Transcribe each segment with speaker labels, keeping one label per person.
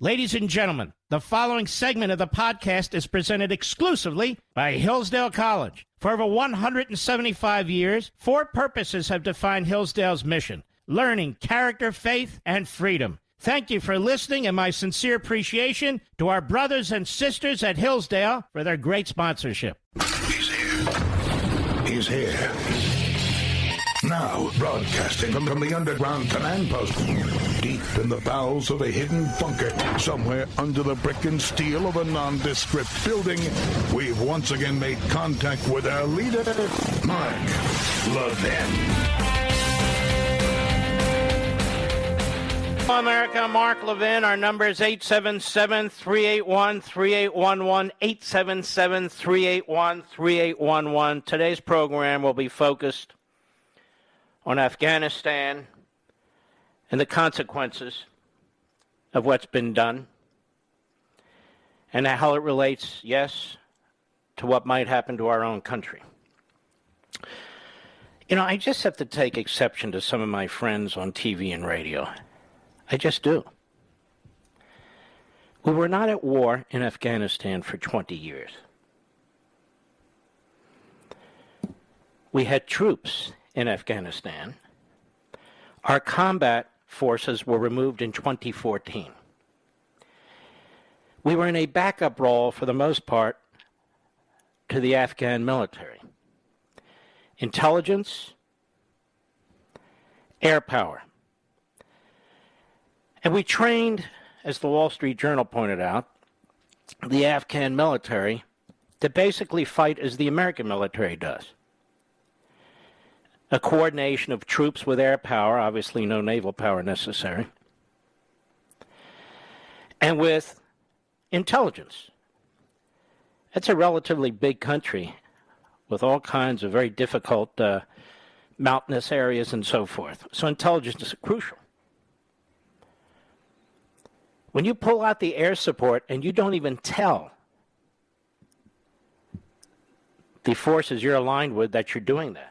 Speaker 1: Ladies and gentlemen, the following segment of the podcast is presented exclusively by Hillsdale College. For over 175 years, four purposes have defined Hillsdale's mission: learning, character, faith, and freedom. Thank you for listening, and my sincere appreciation to our brothers and sisters at Hillsdale for their great sponsorship.
Speaker 2: He's here. He's here. Now, broadcasting from the underground command post, deep in the bowels of a hidden bunker, somewhere under the brick and steel of a nondescript building, we've once again made contact with our leader, Mark Levin.
Speaker 1: Hello, America. Mark Levin. Our number is 877-381-3811, 877-381-3811. Today's program will be focused on Afghanistan and the consequences of what's been done and how it relates, yes, to what might happen to our own country. You know, I just have to take exception to some of my friends on TV and radio. I just do. We were not at war in Afghanistan for 20 years. We had troops in Afghanistan. Our combat forces were removed in 2014. We were in a backup role, for the most part, to the Afghan military. Intelligence, air power. And we trained, as the Wall Street Journal pointed out, the Afghan military to basically fight as the American military does. A coordination of troops with air power, obviously no naval power necessary, and with intelligence. It's a relatively big country with all kinds of very difficult mountainous areas and so forth. So intelligence is crucial. When you pull out the air support and you don't even tell the forces you're aligned with that you're doing that,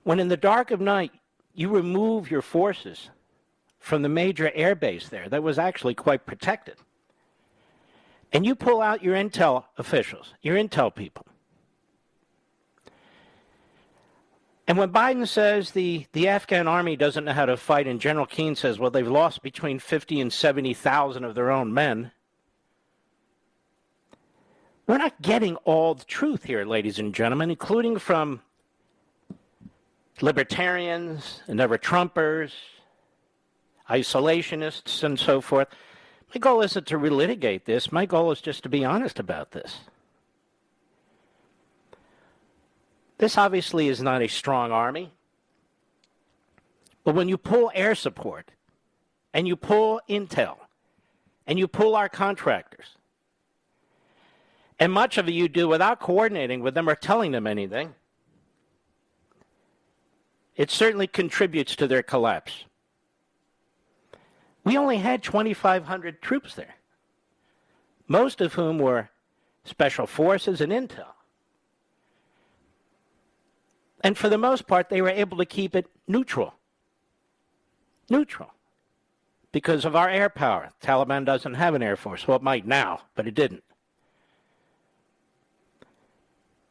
Speaker 1: when in the dark of night you remove your forces from the major air base there that was actually quite protected, and you pull out your intel officials, your intel people, and when Biden says the Afghan army doesn't know how to fight, and General Keane says, well, they've lost between 50 and 70,000 of their own men, we're not getting all the truth here, ladies and gentlemen, including from libertarians and ever-Trumpers, isolationists, and so forth. My goal isn't to relitigate this. My goal is just to be honest about this. This obviously is not a strong army. But when you pull air support, and you pull intel, and you pull our contractors, and much of it you do without coordinating with them or telling them anything, it certainly contributes to their collapse. We only had 2,500 troops there, most of whom were special forces and intel. And for the most part, they were able to keep it neutral. Neutral. Because of our air power. Taliban doesn't have an air force. Well, it might now, but it didn't.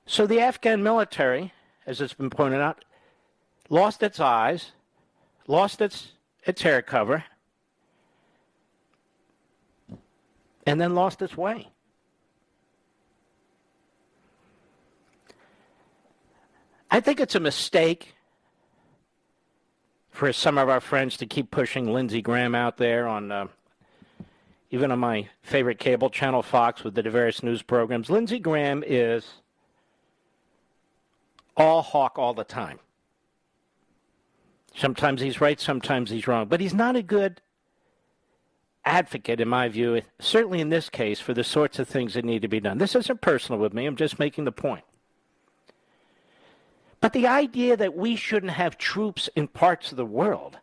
Speaker 1: So the Afghan military, as it's been pointed out, lost its eyes, lost its air cover, and then lost its way. I think it's a mistake for some of our friends to keep pushing Lindsey Graham out there on, even on my favorite cable channel, Fox, with the various news programs. Lindsey Graham is all hawk all the time. Sometimes he's right, sometimes he's wrong. But he's not a good advocate, in my view, certainly in this case, for the sorts of things that need to be done. This isn't personal with me. I'm just making the point. But the idea that we shouldn't have troops in parts of the world,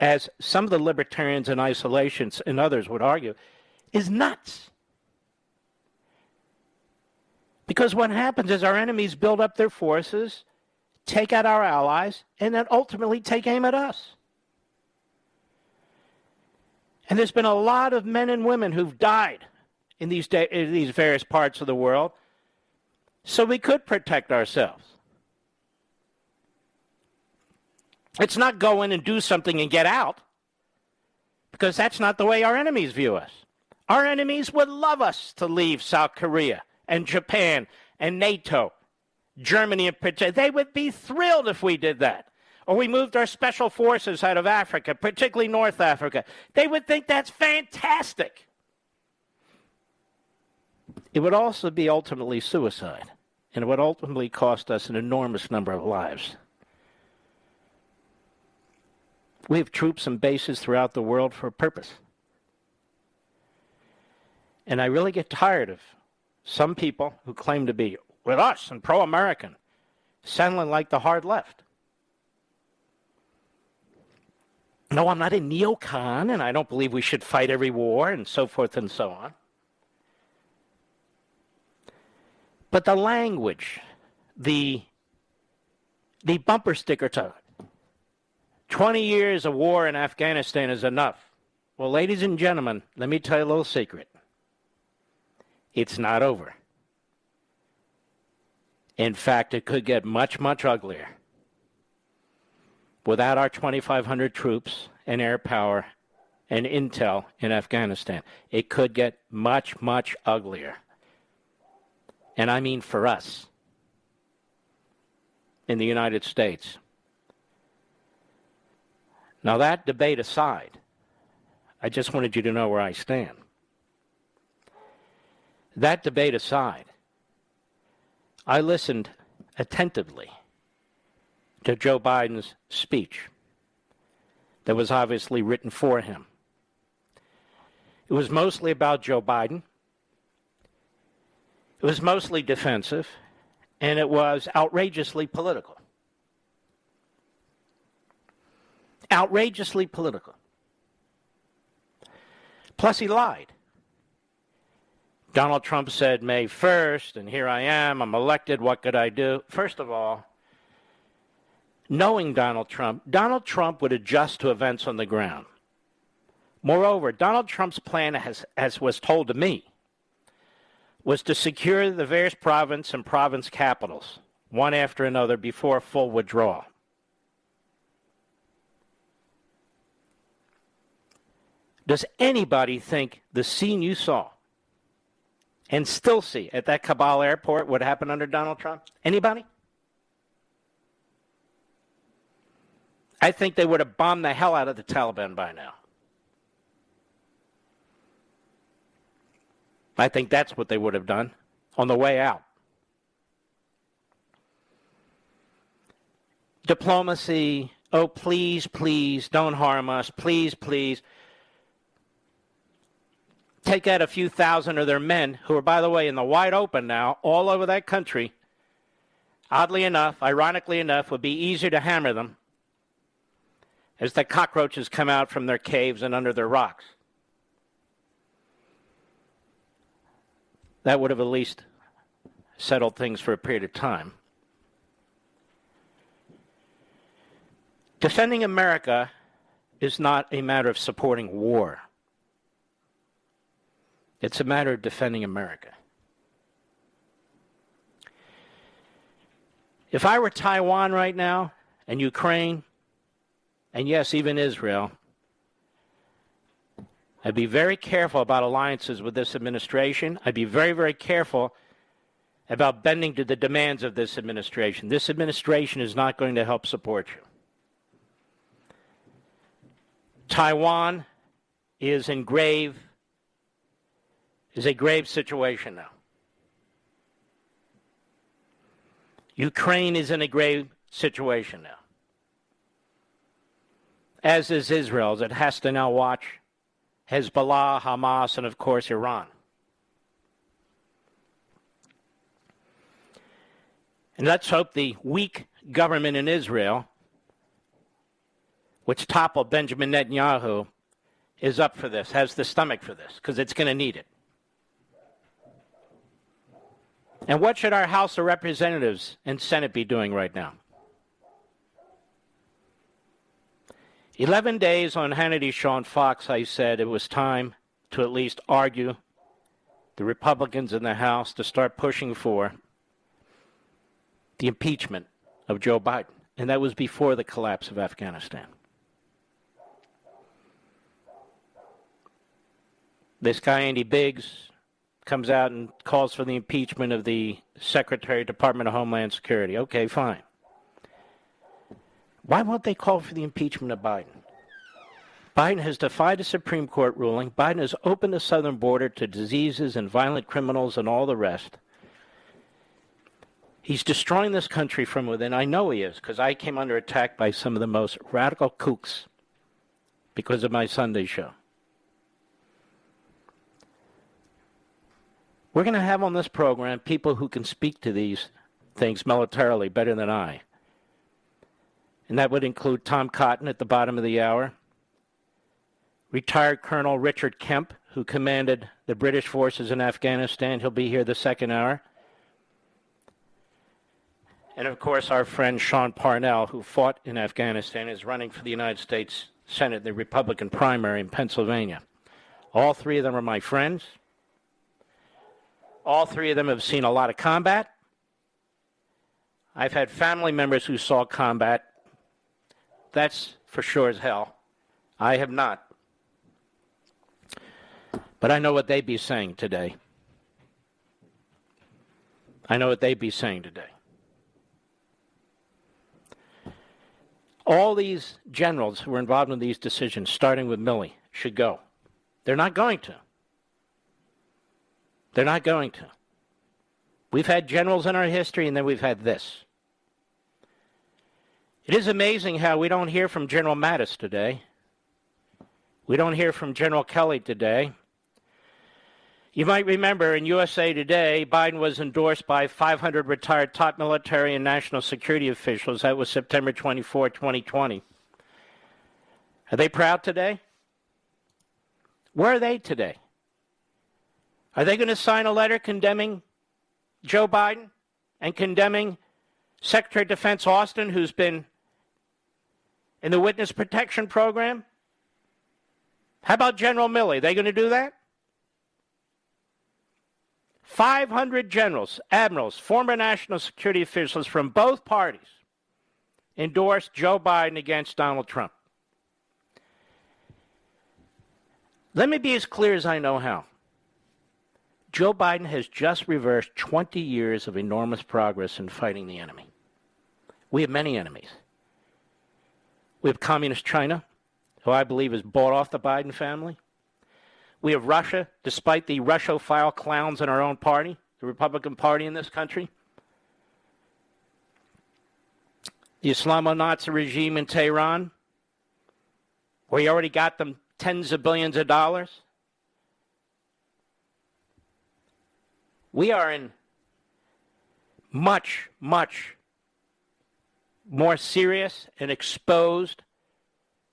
Speaker 1: as some of the libertarians and isolationists and others would argue, is nuts. Because what happens is our enemies build up their forces, take out our allies, and then ultimately take aim at us. And there's been a lot of men and women who've died in these various parts of the world so we could protect ourselves. It's not go in and do something and get out, because that's not the way our enemies view us. Our enemies would love us to leave South Korea and Japan and NATO, Germany in particular. They would be thrilled if we did that. Or we moved our special forces out of Africa, particularly North Africa. They would think that's fantastic. It would also be ultimately suicide, and it would ultimately cost us an enormous number of lives. We have troops and bases throughout the world for a purpose. And I really get tired of some people who claim to be with us and pro-American sounding like the hard left. No, I'm not a neocon, and I don't believe we should fight every war, and so forth and so on. But the language, the bumper sticker to 20 years of war in Afghanistan is enough. Well, ladies and gentlemen, let me tell you a little secret. It's not over. In fact, it could get much, much uglier. Without our 2,500 troops and air power and intel in Afghanistan, it could get much, much uglier. And I mean for us in the United States. Now, that debate aside, I just wanted you to know where I stand. That debate aside, I listened attentively to Joe Biden's speech that was obviously written for him. It was mostly about Joe Biden. It was mostly defensive, and it was outrageously political. Outrageously political. Plus, he lied. Donald Trump said May 1st, and here I am, I'm elected, what could I do? First of all, knowing Donald Trump would adjust to events on the ground. Moreover, Donald Trump's plan, as was told to me, was to secure the various province and province capitals, one after another, before full withdrawal. Does anybody think the scene you saw and still see at that Kabul airport would happen under Donald Trump? Anybody? I think they would have bombed the hell out of the Taliban by now. I think that's what they would have done on the way out. Diplomacy, oh, please, please, don't harm us, please, please. Take out a few thousand of their men, who are, by the way, in the wide open now, all over that country. Oddly enough, ironically enough, would be easier to hammer them as the cockroaches come out from their caves and under their rocks. That would have at least settled things for a period of time. Defending America is not a matter of supporting war. It's a matter of defending America. If I were Taiwan right now, and Ukraine, and yes, even Israel, I'd be very careful about alliances with this administration. I'd be very, very careful about bending to the demands of this administration. This administration is not going to help support you. Taiwan is a grave situation now. Ukraine is in a grave situation now. As is Israel, as it has to now watch Hezbollah, Hamas, and of course Iran. And let's hope the weak government in Israel, which toppled Benjamin Netanyahu, is up for this, has the stomach for this, because it's going to need it. And what should our House of Representatives and Senate be doing right now? 11 days on Hannity's show on Fox, I said it was time to at least argue the Republicans in the House to start pushing for the impeachment of Joe Biden. And that was before the collapse of Afghanistan. This guy, Andy Biggs, comes out and calls for the impeachment of the Secretary of Department of Homeland Security. Okay, fine. Why won't they call for the impeachment of Biden? Biden has defied a Supreme Court ruling. Biden has opened the southern border to diseases and violent criminals and all the rest. He's destroying this country from within. I know he is, because I came under attack by some of the most radical kooks because of my Sunday show. We're going to have on this program people who can speak to these things militarily better than I. And that would include Tom Cotton at the bottom of the hour, retired Colonel Richard Kemp, who commanded the British forces in Afghanistan. He'll be here the second hour. And, of course, our friend Sean Parnell, who fought in Afghanistan, is running for the United States Senate, the Republican primary in Pennsylvania. All three of them are my friends. All three of them have seen a lot of combat. I've had family members who saw combat. That's for sure as hell. I have not. But I know what they'd be saying today. I know what they'd be saying today. All these generals who were involved in these decisions, starting with Milley, should go. They're not going to. They're not going to. We've had generals in our history, and then we've had this. It is amazing how we don't hear from General Mattis today. We don't hear from General Kelly today. You might remember in USA Today, Biden was endorsed by 500 retired top military and national security officials. That was September 24, 2020. Are they proud today? Where are they today? Are they going to sign a letter condemning Joe Biden and condemning Secretary of Defense Austin, who's been in the witness protection program? How about General Milley? Are they going to do that? 500 generals, admirals, former national security officials from both parties endorsed Joe Biden against Donald Trump. Let me be as clear as I know how. Joe Biden has just reversed 20 years of enormous progress in fighting the enemy. We have many enemies. We have Communist China, who I believe has bought off the Biden family. We have Russia, despite the Russophile clowns in our own party, the Republican Party in this country. The Islamo-Nazi regime in Tehran, where he already got them tens of billions of dollars. We are in much, much more serious and exposed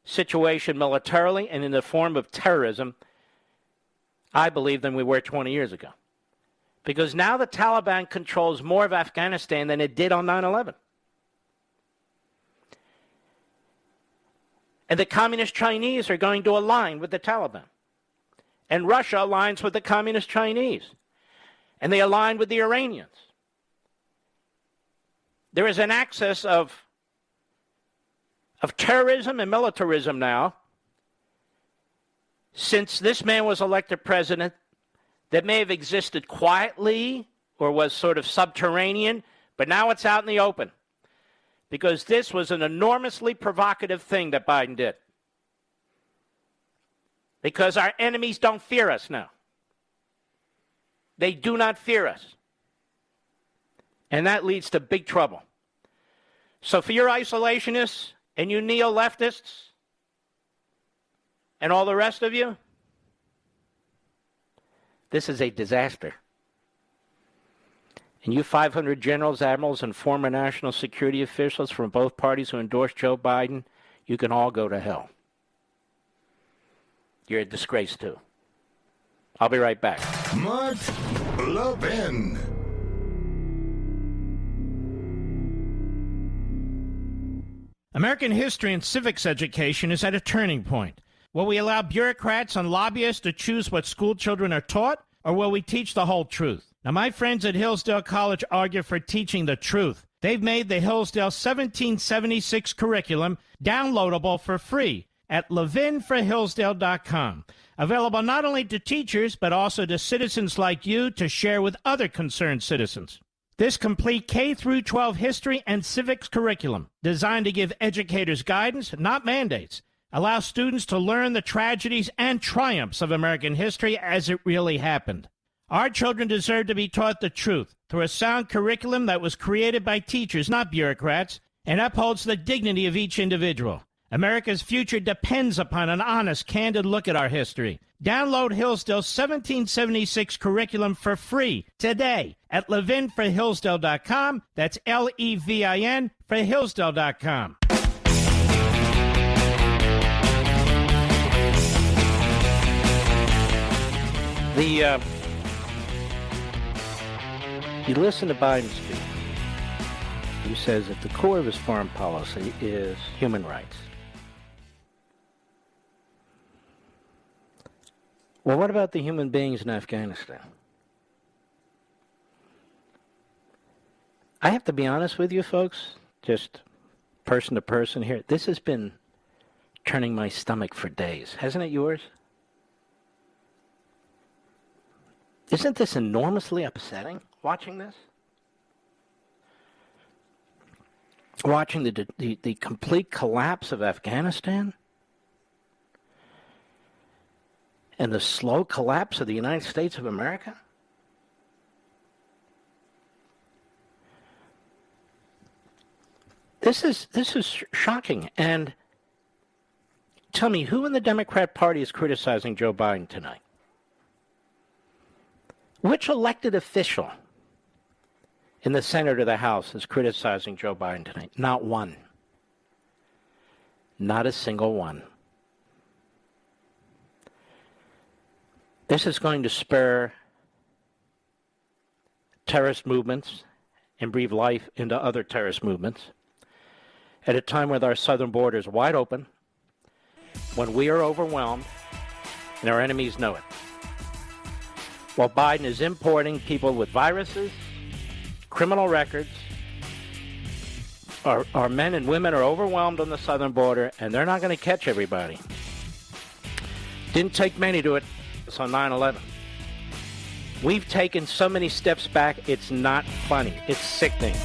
Speaker 1: situation militarily and in the form of terrorism, I believe, than we were 20 years ago. Because now the Taliban controls more of Afghanistan than it did on 9/11. And the Communist Chinese are going to align with the Taliban. And Russia aligns with the Communist Chinese. And they align with the Iranians. There is an axis of terrorism and militarism now, since this man was elected president, that may have existed quietly or was sort of subterranean, but now it's out in the open. Because this was an enormously provocative thing that Biden did. Because our enemies don't fear us now. They do not fear us. And that leads to big trouble. So for your isolationists and you neo-leftists and all the rest of you, this is a disaster. And you 500 generals, admirals, and former national security officials from both parties who endorsed Joe Biden, you can all go to hell. You're a disgrace, too. I'll be right back.
Speaker 2: Mark Levin.
Speaker 1: American history and civics education is at a turning point. Will we allow bureaucrats and lobbyists to choose what school children are taught, or will we teach the whole truth? Now, my friends at Hillsdale College argue for teaching the truth. They've made the Hillsdale 1776 curriculum downloadable for free at ləʻvɪn.com. Available not only to teachers, but also to citizens like you to share with other concerned citizens. This complete K-12 history and civics curriculum, designed to give educators guidance, not mandates, allows students to learn the tragedies and triumphs of American history as it really happened. Our children deserve to be taught the truth through a sound curriculum that was created by teachers, not bureaucrats, and upholds the dignity of each individual. America's future depends upon an honest, candid look at our history. Download Hillsdale's 1776 curriculum for free today at ləʻvɪn.com. That's L-E-V-I-N for Hillsdale.com.
Speaker 3: You listen to Biden speak. He says at the core of his foreign policy is human rights. Well, what about the human beings in Afghanistan? I have to be honest with you folks, just person to person here. This has been turning my stomach for days. Hasn't it yours? Isn't this enormously upsetting, watching this? Watching the complete collapse of Afghanistan? And the slow collapse of the United States of America? This is shocking. And tell me, who in the Democrat Party is criticizing Joe Biden tonight? Which elected official in the Senate or the House is criticizing Joe Biden tonight? Not one. Not a single one. This is going to spur terrorist movements and breathe life into other terrorist movements at a time when our southern border is wide open, when we are overwhelmed, and our enemies know it. While Biden is importing people with viruses, criminal records, our men and women are overwhelmed on the southern border, and they're not going to catch everybody. Didn't take many to it. It's on 9/11. We've taken so many steps back, it's not funny. It's sickening.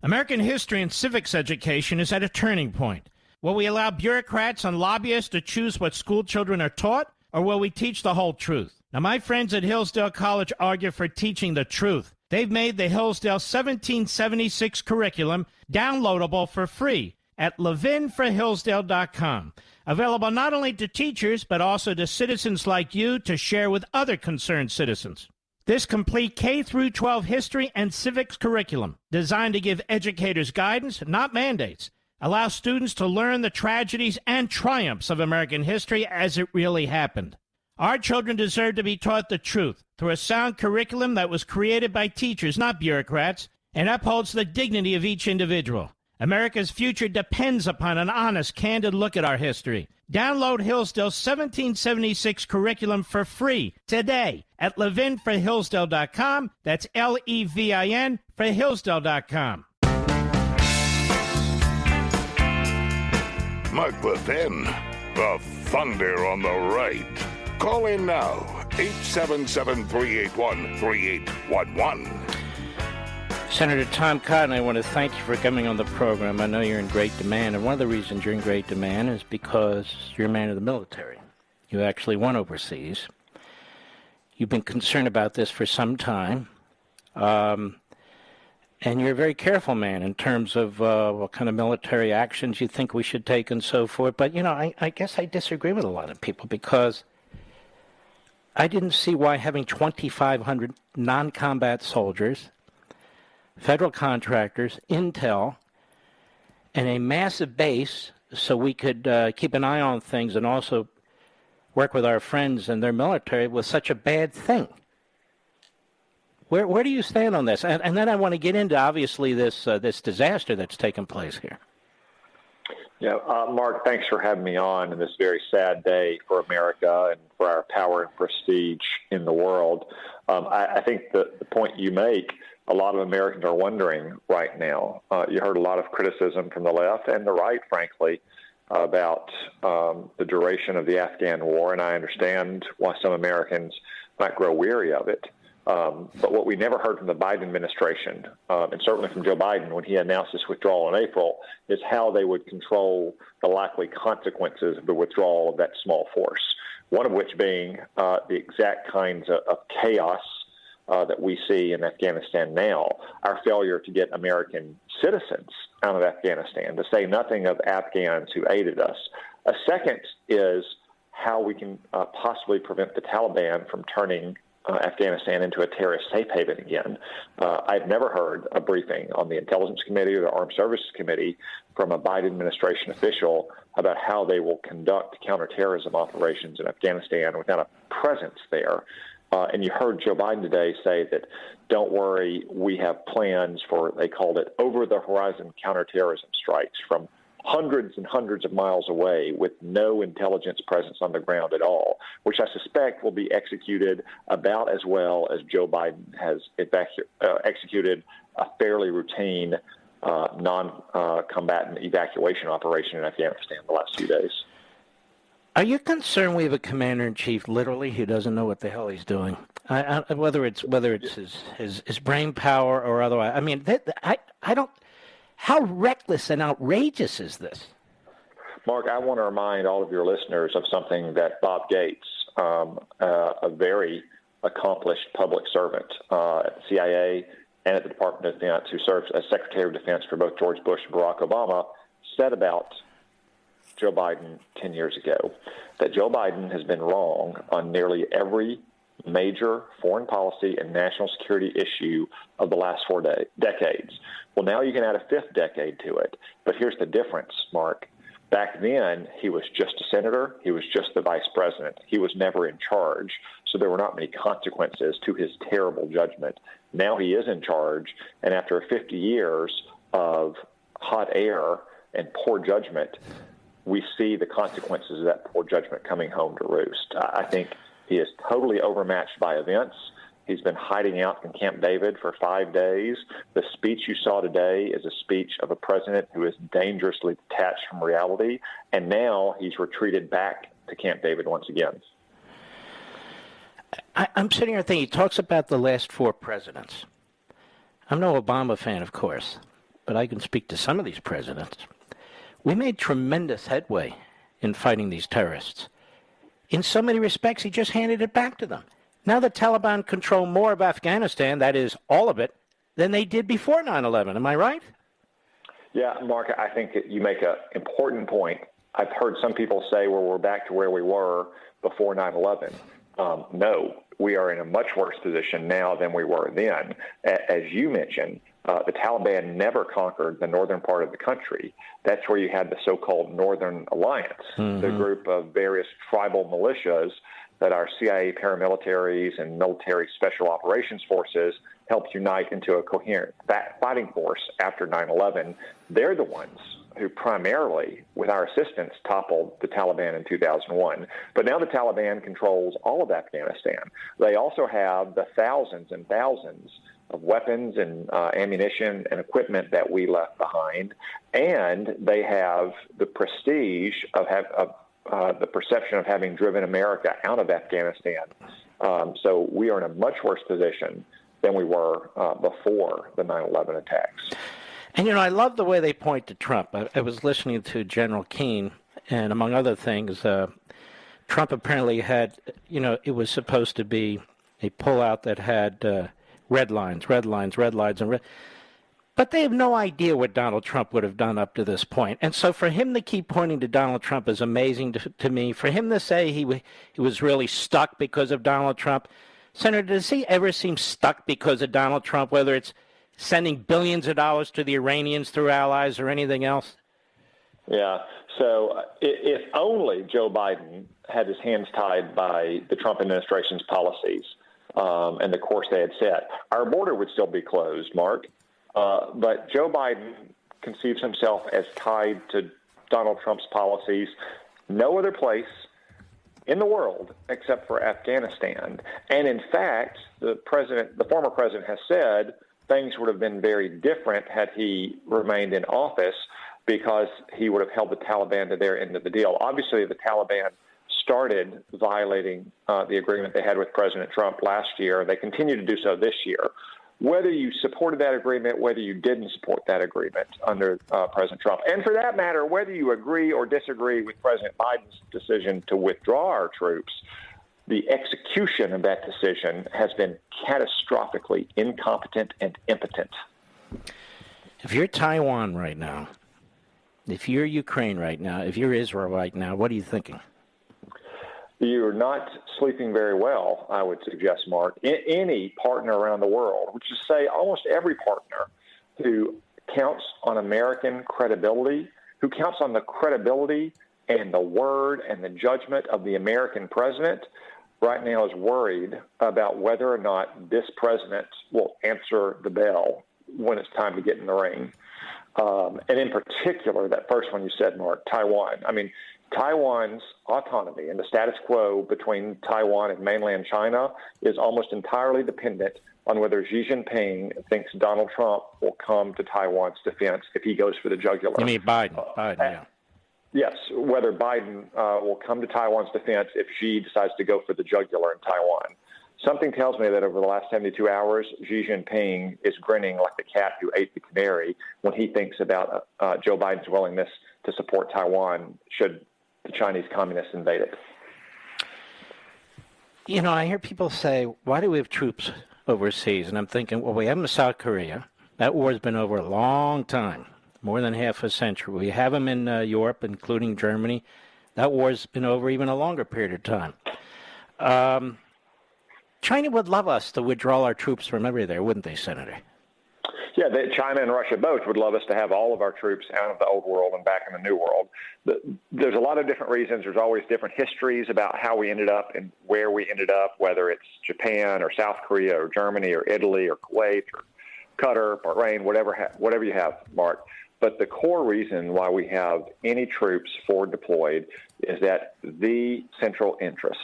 Speaker 1: American history and civics education is at a turning point. Will we allow bureaucrats and lobbyists to choose what school children are taught, or will we teach the whole truth? Now, my friends at Hillsdale College argue for teaching the truth. They've made the Hillsdale 1776 curriculum downloadable for free at ləʻvɪn.com. Available not only to teachers, but also to citizens like you to share with other concerned citizens. This complete K-12 history and civics curriculum, designed to give educators guidance, not mandates, allows students to learn the tragedies and triumphs of American history as it really happened. Our children deserve to be taught the truth through a sound curriculum that was created by teachers, not bureaucrats, and upholds the dignity of each individual. America's future depends upon an honest, candid look at our history. Download Hillsdale's 1776 curriculum for free today at ləʻvɪn.com. That's L-E-V-I-N for Hillsdale.com.
Speaker 2: Mike Levin, the thunder on the right. Call in now, 877-381-3811.
Speaker 3: Senator Tom Cotton, I want to thank you for coming on the program. I know you're in great demand, and one of the reasons you're in great demand is because you're a man of the military. You actually went overseas. You've been concerned about this for some time, and you're a very careful man in terms of what kind of military actions you think we should take and so forth. But, you know, I guess I disagree with a lot of people because I didn't see why having 2,500 non-combat soldiers, federal contractors, intel, and a massive base so we could keep an eye on things and also work with our friends and their military was such a bad thing. Where do you stand on this? And then I want to get into, obviously, this disaster that's taken place here.
Speaker 4: Yeah, Mark, thanks for having me on this very sad day for America and for our power and prestige in the world. I think the point you make, a lot of Americans are wondering right now. You heard a lot of criticism from the left and the right, frankly, about the duration of the Afghan war, and I understand why some Americans might grow weary of it. But what we never heard from the Biden administration, and certainly from Joe Biden when he announced this withdrawal in April, is how they would control the likely consequences of the withdrawal of that small force, one of which being the exact kinds of chaos that we see in Afghanistan now, our failure to get American citizens out of Afghanistan, to say nothing of Afghans who aided us. A second is how we can possibly prevent the Taliban from turning Afghanistan into a terrorist safe haven again. I've never heard a briefing on the Intelligence Committee or the Armed Services Committee from a Biden administration official about how they will conduct counterterrorism operations in Afghanistan without a presence there. And you heard Joe Biden today say that, don't worry, we have plans for, they called it, over-the-horizon counterterrorism strikes from hundreds and hundreds of miles away with no intelligence presence on the ground at all, which I suspect will be executed about as well as Joe Biden has executed a fairly routine non-combatant evacuation operation in Afghanistan the last few days.
Speaker 3: Are you concerned we have a commander-in-chief, literally, who doesn't know what the hell he's doing? Whether it's his brain power or otherwise. I mean, I don't. How reckless and outrageous is this?
Speaker 4: Mark, I want to remind all of your listeners of something that Bob Gates, a very accomplished public servant at the CIA and at the Department of Defense, who served as Secretary of Defense for both George Bush and Barack Obama, said about Joe Biden 10 years ago, that Joe Biden has been wrong on nearly every major foreign policy and national security issue of the last 4 decades. Well, now you can add a fifth decade to it. But here's the difference, Mark. Back then, he was just a senator. He was just the vice president. He was never in charge. So there were not many consequences to his terrible judgment. Now he is in charge. And after 50 years of hot air and poor judgment, we see the consequences of that poor judgment coming home to roost. I think he is totally overmatched by events. He's been hiding out in Camp David for 5 days. The speech you saw today is a speech of a president who is dangerously detached from reality, and now he's retreated back to Camp David once again.
Speaker 3: I'm sitting here thinking, he talks about the last four presidents. I'm no Obama fan, of course, but I can speak to some of these presidents. We made tremendous headway in fighting these terrorists. In so many respects, he just handed it back to them. Now the Taliban control more of Afghanistan, that is, all of it, than they did before 9/11. Am I right?
Speaker 4: Yeah, Mark, I think that you make an important point. I've heard some people say, well, we're back to where we were before 9/11. No, we are in a much worse position now than we were then. As you mentioned, the Taliban never conquered the northern part of the country. That's where you had the so-called Northern Alliance, the group of various tribal militias that our CIA paramilitaries and military special operations forces helped unite into a coherent fighting force after 9/11. They're the ones who primarily, with our assistance, toppled the Taliban in 2001. But now the Taliban controls all of Afghanistan. They also have the thousands and thousands of weapons and ammunition and equipment that we left behind, and they have the prestige of the perception of having driven America out of Afghanistan. So we are in a much worse position than we were before the 9/11 attacks.
Speaker 3: And, I love the way they point to Trump. I was listening to General Keane, and among other things, Trump apparently had, it was supposed to be a pullout that had red lines. But they have no idea what Donald Trump would have done up to this point. And so for him to keep pointing to Donald Trump is amazing to me. For him to say he was really stuck because of Donald Trump. Senator, does he ever seem stuck because of Donald Trump, whether it's sending billions of dollars to the Iranians through allies or anything else?
Speaker 4: Yeah. So if only Joe Biden had his hands tied by the Trump administration's policies, and the course they had set. Our border would still be closed, Mark, but Joe Biden conceives himself as tied to Donald Trump's policies. No other place in the world except for Afghanistan. And in fact, the former president has said things would have been very different had he remained in office, because he would have held the Taliban to their end of the deal. Obviously, the Taliban started violating the agreement they had with President Trump last year. They continue to do so this year. Whether you supported that agreement, whether you didn't support that agreement under President Trump, and for that matter, whether you agree or disagree with President Biden's decision to withdraw our troops, the execution of that decision has been catastrophically incompetent and impotent.
Speaker 3: If you're Taiwan right now, if you're Ukraine right now, if you're Israel right now, what are you thinking?
Speaker 4: You're not sleeping very well, I would suggest, Mark. Any partner around the world, which is to say almost every partner who counts on American credibility, who counts on the credibility and the word and the judgment of the American president, right now is worried about whether or not this president will answer the bell when it's time to get in the ring. And in particular, that first one you said, Mark, Taiwan. I mean, Taiwan's autonomy and the status quo between Taiwan and mainland China is almost entirely dependent on whether Xi Jinping thinks Donald Trump will come to Taiwan's defense if he goes for the jugular.
Speaker 3: You mean Biden? Biden, yeah.
Speaker 4: Yes, whether Biden will come to Taiwan's defense if Xi decides to go for the jugular in Taiwan. Something tells me that over the last 72 hours, Xi Jinping is grinning like the cat who ate the canary when he thinks about Joe Biden's willingness to support Taiwan should the Chinese communists invade it.
Speaker 3: You know, I hear people say, why do we have troops overseas? And I'm thinking, well, we have them in South Korea. That war has been over a long time, more than half a century. We have them in Europe, including Germany. That war's been over even a longer period of time. China would love us to withdraw our troops from everywhere, wouldn't they, Senator?
Speaker 4: Yeah, China and Russia both would love us to have all of our troops out of the old world and back in the new world. There's a lot of different reasons. There's always different histories about how we ended up and where we ended up, whether it's Japan or South Korea or Germany or Italy or Kuwait or Qatar, Bahrain, whatever you have, Mark. But the core reason why we have any troops forward deployed is that the central interest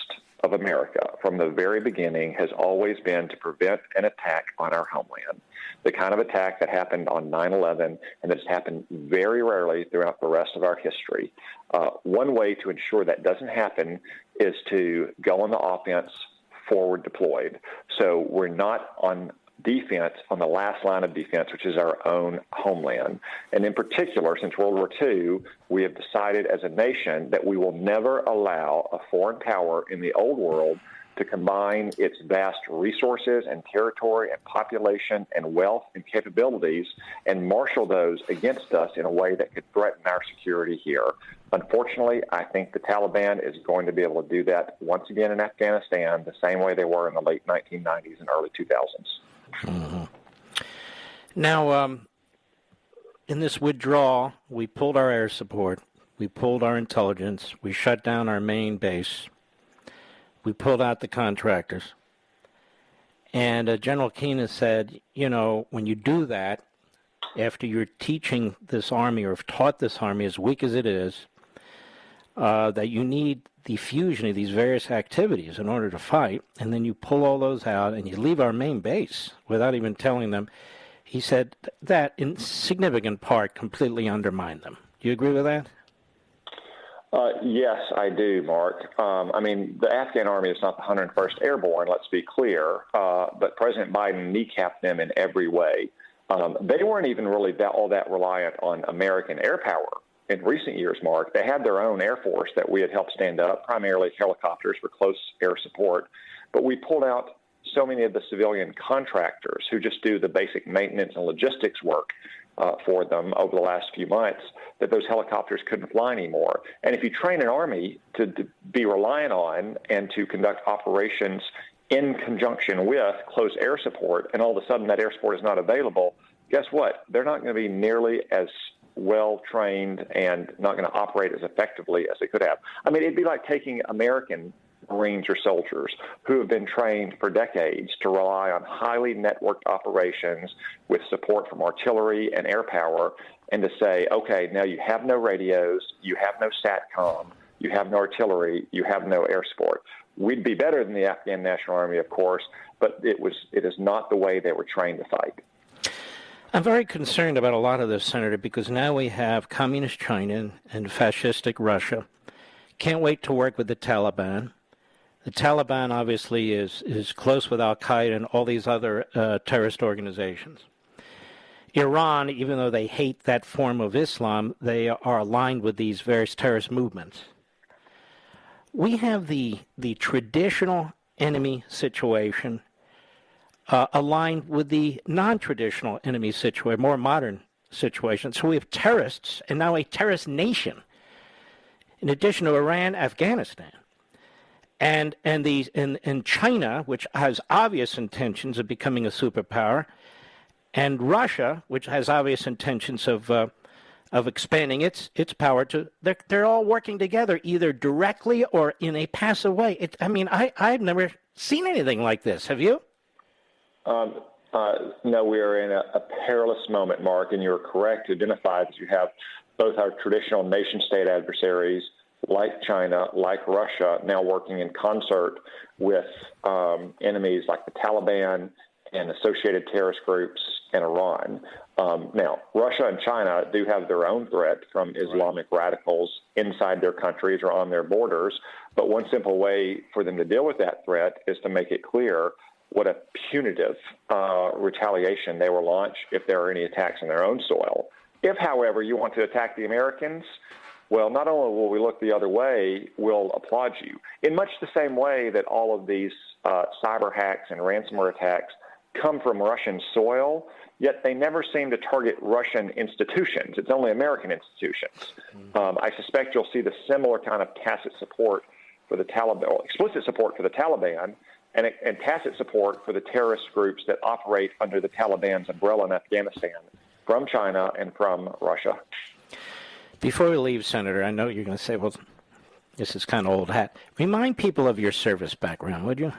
Speaker 4: of America from the very beginning has always been to prevent an attack on our homeland, the kind of attack that happened on 9/11 and that's happened very rarely throughout the rest of our history. One way to ensure that doesn't happen is to go on the offense forward deployed. So we're not on defense on the last line of defense, which is our own homeland. And in particular, since World War II, we have decided as a nation that we will never allow a foreign power in the old world to combine its vast resources and territory and population and wealth and capabilities and marshal those against us in a way that could threaten our security here. Unfortunately, I think the Taliban is going to be able to do that once again in Afghanistan the same way they were in the late 1990s and early 2000s.
Speaker 3: Mm-hmm. Now, in this withdrawal, we pulled our air support, we pulled our intelligence, we shut down our main base, we pulled out the contractors. And General Keane has said, you know, when you do that, after you're teaching this army or have taught this army, as weak as it is, that you need the fusion of these various activities in order to fight, and then you pull all those out and you leave our main base without even telling them. He said that in significant part completely undermined them. Do you agree with that?
Speaker 4: Yes, I do, Mark. I mean, the Afghan army is not the 101st Airborne, let's be clear, but President Biden kneecapped them in every way. They weren't even really all that reliant on American air power in recent years, Mark. They had their own Air Force that we had helped stand up, primarily helicopters for close air support. But we pulled out so many of the civilian contractors who just do the basic maintenance and logistics work for them over the last few months that those helicopters couldn't fly anymore. And if you train an army to be reliant on and to conduct operations in conjunction with close air support, and all of a sudden that air support is not available, guess what? They're not going to be nearly as well-trained and not going to operate as effectively as they could have. I mean, it'd be like taking American Marines or soldiers who have been trained for decades to rely on highly networked operations with support from artillery and air power, and to say, okay, now you have no radios, you have no SATCOM, you have no artillery, you have no air support. We'd be better than the Afghan National Army, of course, but it is not the way they were trained to fight.
Speaker 3: I'm very concerned about a lot of this, Senator, because now we have communist China and fascistic Russia. Can't wait to work with the Taliban. The Taliban obviously is close with al-Qaeda and all these other terrorist organizations. Iran, even though they hate that form of Islam, they are aligned with these various terrorist movements. We have the traditional enemy situation aligned with the non-traditional enemy situation, more modern situation. So we have terrorists and now a terrorist nation, in addition to Iran, Afghanistan. And China, which has obvious intentions of becoming a superpower, and Russia, which has obvious intentions of expanding its power to, they're all working together either directly or in a passive way. I've never seen anything like this. Have you?
Speaker 4: No, we are in a perilous moment, Mark, and you're correct to identify that you have both our traditional nation-state adversaries like China, like Russia, now working in concert with enemies like the Taliban and associated terrorist groups in Iran. Now, Russia and China do have their own threat from Islamic radicals inside their countries or on their borders, but one simple way for them to deal with that threat is to make it clear what a punitive retaliation they will launch if there are any attacks on their own soil. If, however, you want to attack the Americans, well, not only will we look the other way, we'll applaud you. In much the same way that all of these cyber hacks and ransomware attacks come from Russian soil, yet they never seem to target Russian institutions. It's only American institutions. I suspect you'll see the similar kind of tacit support for the Taliban, or explicit support for the Taliban, and tacit support for the terrorist groups that operate under the Taliban's umbrella in Afghanistan from China and from Russia.
Speaker 3: Before we leave, Senator, I know you're going to say, well, this is kind of old hat. Remind people of your service background, would you?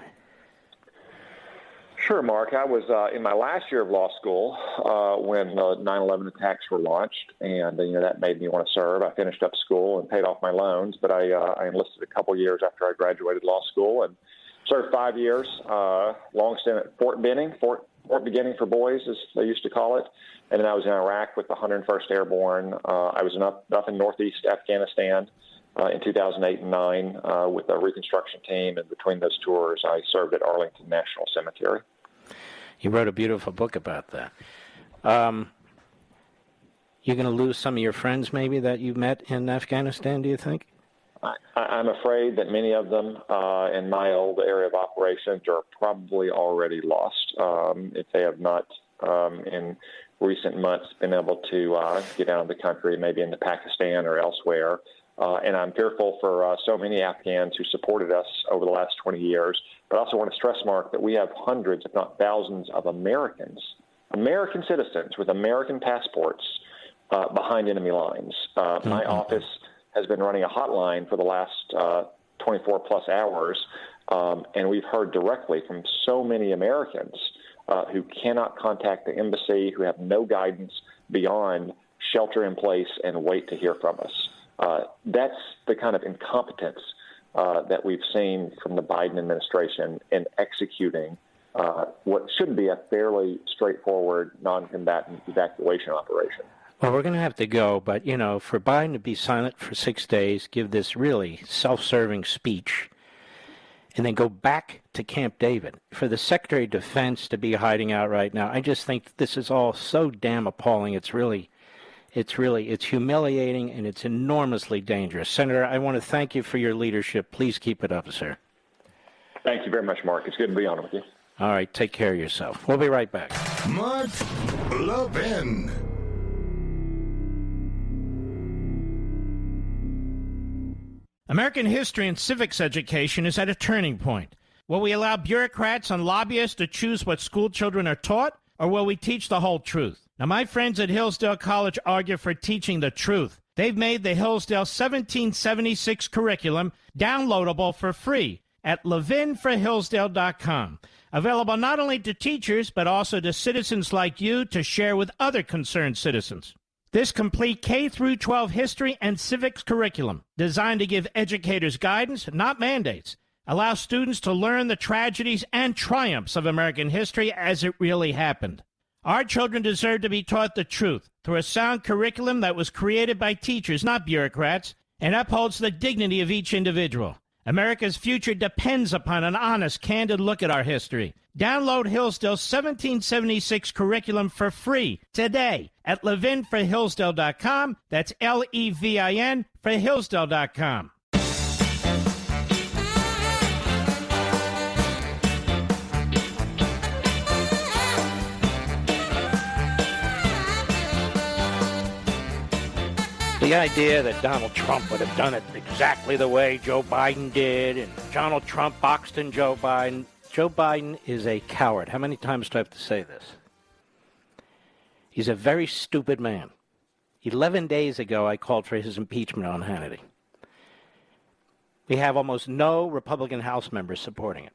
Speaker 4: Sure, Mark. I was in my last year of law school when the 9/11 attacks were launched, and that made me want to serve. I finished up school and paid off my loans, but I enlisted a couple years after I graduated law school and served 5 years, long stint at Fort Benning, Fort Beginning for boys, as they used to call it. And then I was in Iraq with the 101st Airborne. I was up in northeast Afghanistan in 2008 and 2009 with a reconstruction team. And between those tours, I served at Arlington National Cemetery.
Speaker 3: You wrote a beautiful book about that. You're going to lose some of your friends maybe that you met in Afghanistan, do you think?
Speaker 4: I'm afraid that many of them in my old area of operations are probably already lost if they have not in recent months been able to get out of the country, maybe into Pakistan or elsewhere. And I'm fearful for so many Afghans who supported us over the last 20 years. But I also want to stress, Mark, that we have hundreds, if not thousands, of American citizens with American passports behind enemy lines. My office has been running a hotline for the last 24-plus hours, and we've heard directly from so many Americans who cannot contact the embassy, who have no guidance beyond shelter in place and wait to hear from us. That's the kind of incompetence that we've seen from the Biden administration in executing what should be a fairly straightforward non-combatant evacuation operation.
Speaker 3: Well, we're going to have to go, but, for Biden to be silent for 6 days, give this really self-serving speech, and then go back to Camp David, for the Secretary of Defense to be hiding out right now, I just think this is all so damn appalling. It's humiliating, and it's enormously dangerous. Senator, I want to thank you for your leadership. Please keep it up, sir.
Speaker 4: Thank you very much, Mark. It's good to be on with you.
Speaker 3: All right, take care of yourself. We'll be right back.
Speaker 2: Mark Levin.
Speaker 1: American history and civics education is at a turning point. Will we allow bureaucrats and lobbyists to choose what school children are taught, or will we teach the whole truth? Now, my friends at Hillsdale College argue for teaching the truth. They've made the Hillsdale 1776 curriculum downloadable for free. at ləヴinforhillsdale.com. Available not only to teachers, but also to citizens like you to share with other concerned citizens. This complete K-12 history and civics curriculum, designed to give educators guidance, not mandates, allows students to learn the tragedies and triumphs of American history as it really happened. Our children deserve to be taught the truth through a sound curriculum that was created by teachers, not bureaucrats, and upholds the dignity of each individual. America's future depends upon an honest, candid look at our history. Download Hillsdale's 1776 curriculum for free today at ləvinforhillsdale.com. That's L-E-V-I-N for Hillsdale.com.
Speaker 3: The idea that Donald Trump would have done it exactly the way Joe Biden did, and Donald Trump boxed in Joe Biden. Joe Biden is a coward. How many times do I have to say this? He's a very stupid man. 11 days ago, I called for his impeachment on Hannity. We have almost no Republican House members supporting it.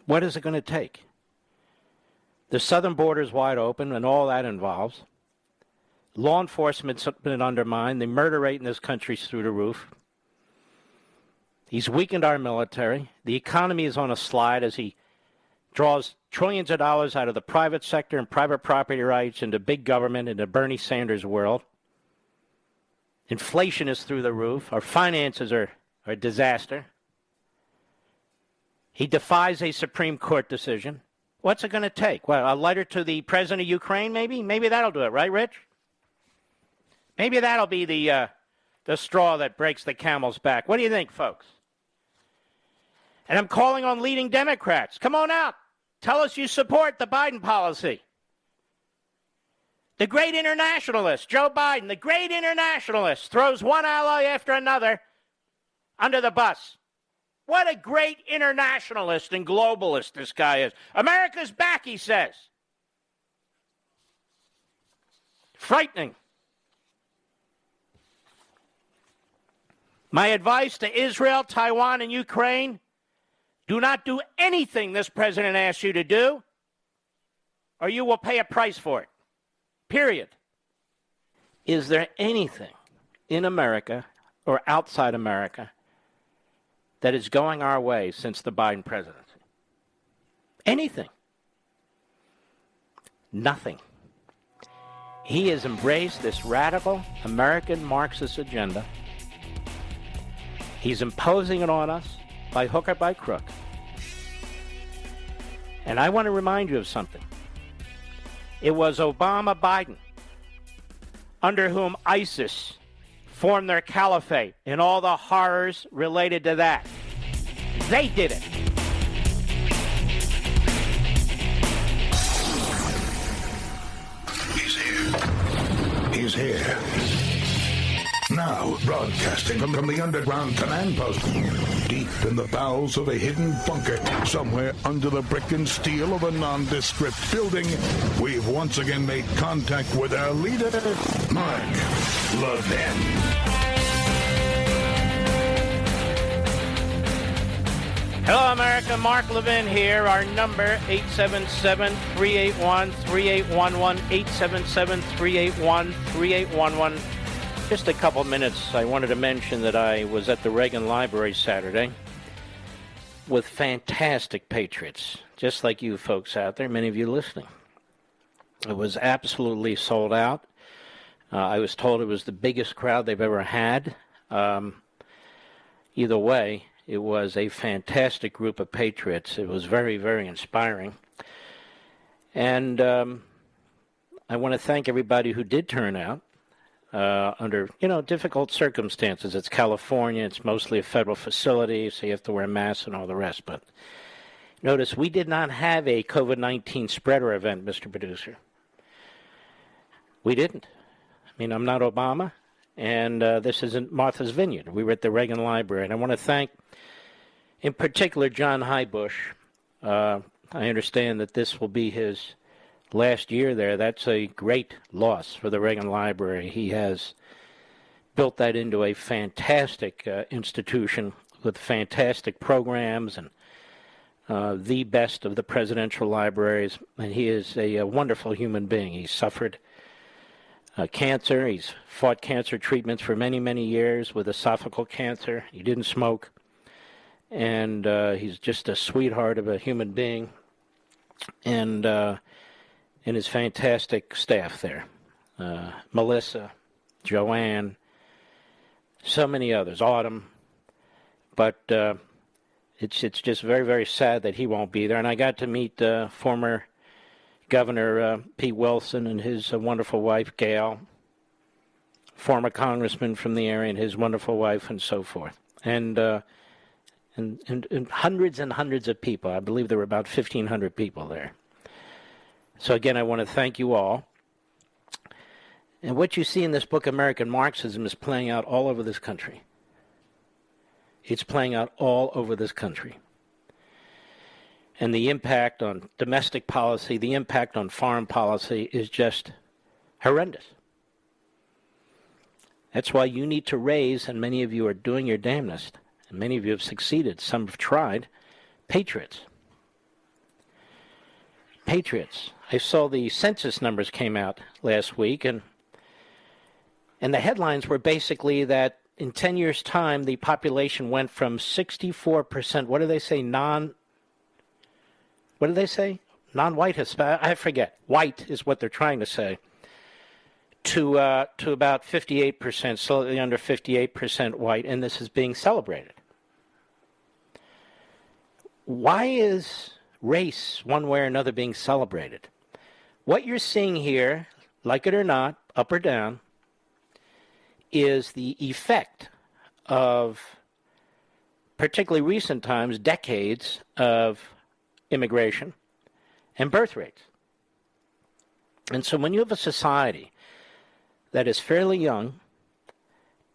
Speaker 3: What is it going to take? The southern border is wide open, and all that involves. Law enforcement's been undermined. The murder rate in this country is through the roof. He's weakened our military. The economy is on a slide as he draws trillions of dollars out of the private sector and private property rights into big government, into Bernie Sanders' world. Inflation is through the roof. Our finances are a disaster. He defies a Supreme Court decision. What's it going to take? Well, a letter to the president of Ukraine, maybe? Maybe that'll do it, right, Rich? Maybe that'll be the straw that breaks the camel's back. What do you think, folks? And I'm calling on leading Democrats. Come on out. Tell us you support the Biden policy. The great internationalist, Joe Biden, the great internationalist, throws one ally after another under the bus. What a great internationalist and globalist this guy is. America's back, he says. Frightening. My advice to Israel, Taiwan, and Ukraine, do not do anything this president asks you to do, or you will pay a price for it. Period. Is there anything in America or outside America that is going our way since the Biden presidency? Anything? Nothing. He has embraced this radical American Marxist agenda. He's imposing it on us by hook or by crook. And I want to remind you of something. It was Obama-Biden under whom ISIS formed their caliphate and all the horrors related to that. They did it.
Speaker 2: He's here. He's here. Now, broadcasting from the underground command post, deep in the bowels of a hidden bunker, somewhere under the brick and steel of a nondescript building, we've once again made contact with our leader, Mark Levin.
Speaker 3: Hello, America. Mark Levin here. Our number, 877-381-3811, 877-381-3811. Just a couple minutes, I wanted to mention that I was at the Reagan Library Saturday with fantastic patriots, just like you folks out there, many of you listening. It was absolutely sold out. I was told it was the biggest crowd they've ever had. Either way, it was a fantastic group of patriots. It was very, very inspiring. And I want to thank everybody who did turn out. Under, difficult circumstances. It's California. It's mostly a federal facility, so you have to wear masks and all the rest. But notice, we did not have a COVID-19 spreader event, Mr. Producer. We didn't. I mean, I'm not Obama, and this isn't Martha's Vineyard. We were at the Reagan Library, and I want to thank, in particular, John Highbush. I understand that this will be his last year there. That's a great loss for the Reagan Library. He has built that into a fantastic institution with fantastic programs and the best of the presidential libraries. And he is a wonderful human being. He's suffered cancer. He's fought cancer treatments for many, many years with esophageal cancer. He didn't smoke. And he's just a sweetheart of a human being. And his fantastic staff there. Melissa, Joanne, so many others, Autumn. But it's just very, very sad that he won't be there. And I got to meet former Governor Pete Wilson and his wonderful wife, Gail, former congressman from the area and his wonderful wife, and so forth. And hundreds and hundreds of people. I believe there were about 1,500 people there. So again, I want to thank you all. And what you see in this book, American Marxism, is playing out all over this country. It's playing out all over this country. And the impact on domestic policy, the impact on foreign policy is just horrendous. That's why you need to raise, and many of you are doing your damnedest, and many of you have succeeded, some have tried, patriots. Patriots. I saw the census numbers came out last week, and the headlines were basically that in 10 years' time, the population went from 64%, what do they say, what do they say? Non-white, I forget. White is what they're trying to say. To about 58%, slightly under 58% white, and this is being celebrated. Why is race, one way or another, being celebrated? What you're seeing here, like it or not, up or down, is the effect of, particularly recent times, decades of immigration and birth rates. And so when you have a society that is fairly young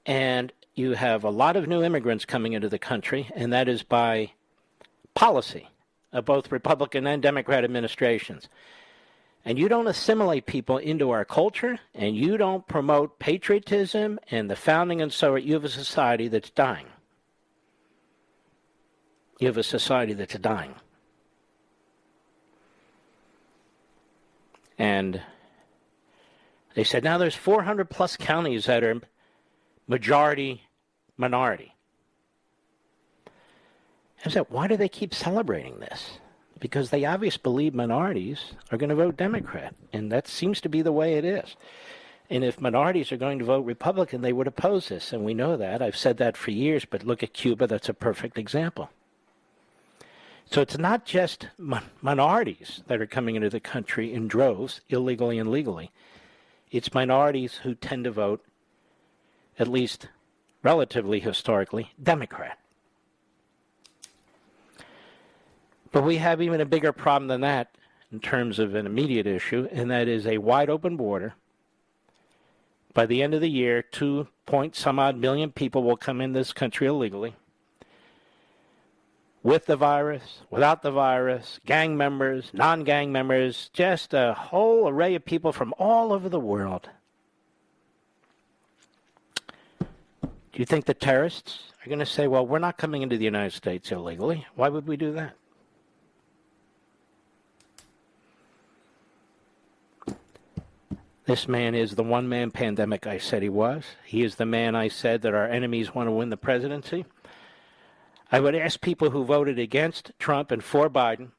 Speaker 3: and you have a lot of new immigrants coming into the country, and that is by policy of both Republican and Democrat administrations, and you don't assimilate people into our culture, and you don't promote patriotism and the founding and so on, you have a society that's dying. You have a society that's dying. And they said, now there's 400 plus counties that are majority minority. I said, why do they keep celebrating this? Because they obviously believe minorities are going to vote Democrat, and that seems to be the way it is. And if minorities are going to vote Republican, they would oppose this, and we know that. I've said that for years, but look at Cuba. That's a perfect example. So it's not just minorities that are coming into the country in droves, illegally and legally. It's minorities who tend to vote, at least relatively historically, Democrat. But we have even a bigger problem than that in terms of an immediate issue, and that is a wide open border. By the end of the year, 2-point-some-odd million people will come in this country illegally. With the virus, without the virus, gang members, non-gang members, just a whole array of people from all over the world. Do you think the terrorists are going to say, well, we're not coming into the United States illegally? Why would we do that? This man is the one-man pandemic I said he was. He is the man I said that our enemies want to win the presidency. I would ask people who voted against Trump and for Biden,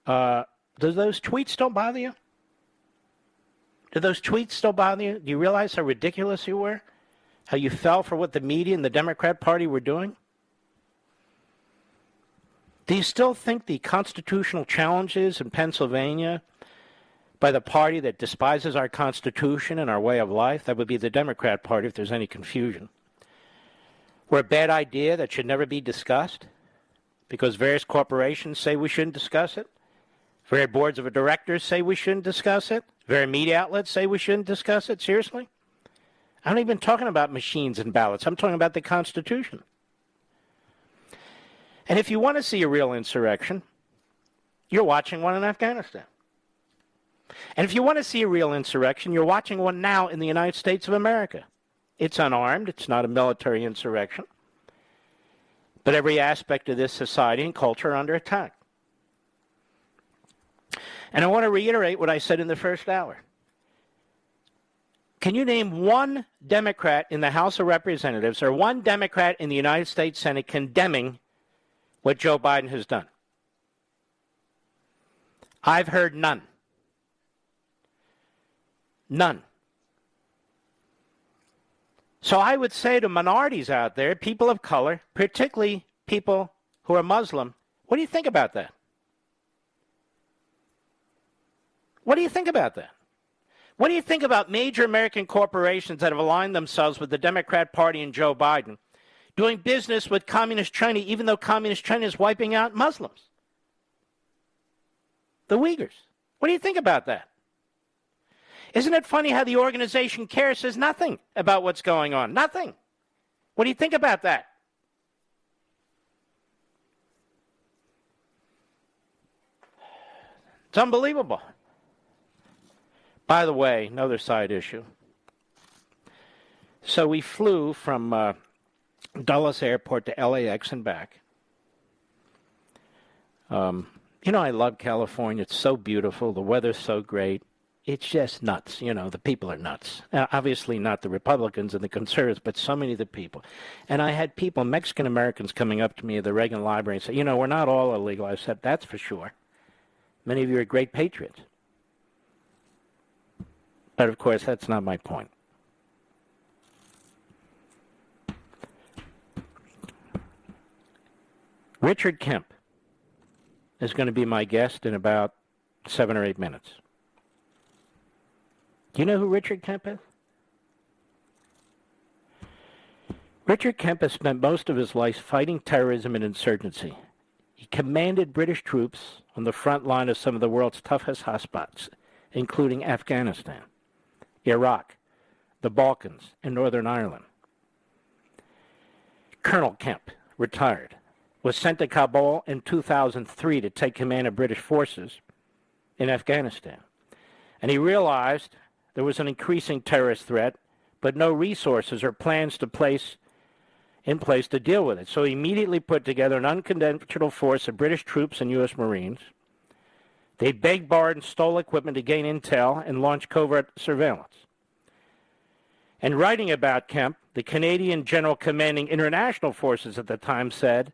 Speaker 3: does those tweets still bother you? Do those tweets still bother you? Do you realize how ridiculous you were? How you fell for what the media and the Democrat Party were doing? Do you still think the constitutional challenges in Pennsylvania by the party that despises our Constitution and our way of life, that would be the Democrat Party if there's any confusion, were a bad idea that should never be discussed because various corporations say we shouldn't discuss it, various boards of directors say we shouldn't discuss it, various media outlets say we shouldn't discuss it? Seriously? I'm not even talking about machines and ballots. I'm talking about the Constitution. And if you want to see a real insurrection, you're watching one in Afghanistan. And if you want to see a real insurrection, you're watching one now in the United States of America. It's unarmed. It's not a military insurrection. But every aspect of this society and culture are under attack. And I want to reiterate what I said in the first hour. Can you name one Democrat in the House of Representatives or one Democrat in the United States Senate condemning what Joe Biden has done? I've heard none. None. So I would say to minorities out there, people of color, particularly people who are Muslim, what do you think about that? What do you think about that? What do you think about major American corporations that have aligned themselves with the Democrat Party and Joe Biden, doing business with Communist China, even though Communist China is wiping out Muslims? The Uyghurs. What do you think about that? Isn't it funny how the organization CARE says nothing about what's going on? Nothing. What do you think about that? It's unbelievable. By the way, another side issue. So we flew from Dulles Airport to LAX and back. I love California. It's so beautiful. The weather's so great. It's just nuts. The people are nuts. Obviously not the Republicans and the conservatives, but so many of the people. And I had people, Mexican Americans, coming up to me at the Reagan Library and say, we're not all illegal. I said, that's for sure. Many of you are great patriots. But, of course, that's not my point. Richard Kemp is going to be my guest in about 7 or 8 minutes. Do you know who Richard Kemp is? Richard Kemp has spent most of his life fighting terrorism and insurgency. He commanded British troops on the front line of some of the world's toughest hotspots, including Afghanistan, Iraq, the Balkans, and Northern Ireland. Colonel Kemp, retired, was sent to Kabul in 2003 to take command of British forces in Afghanistan. And he realized there was an increasing terrorist threat, but no resources or plans in place to deal with it. So he immediately put together an unconventional force of British troops and U.S. Marines. They begged, borrowed, and stole equipment to gain intel and launch covert surveillance. And writing about Kemp, the Canadian general commanding international forces at the time said,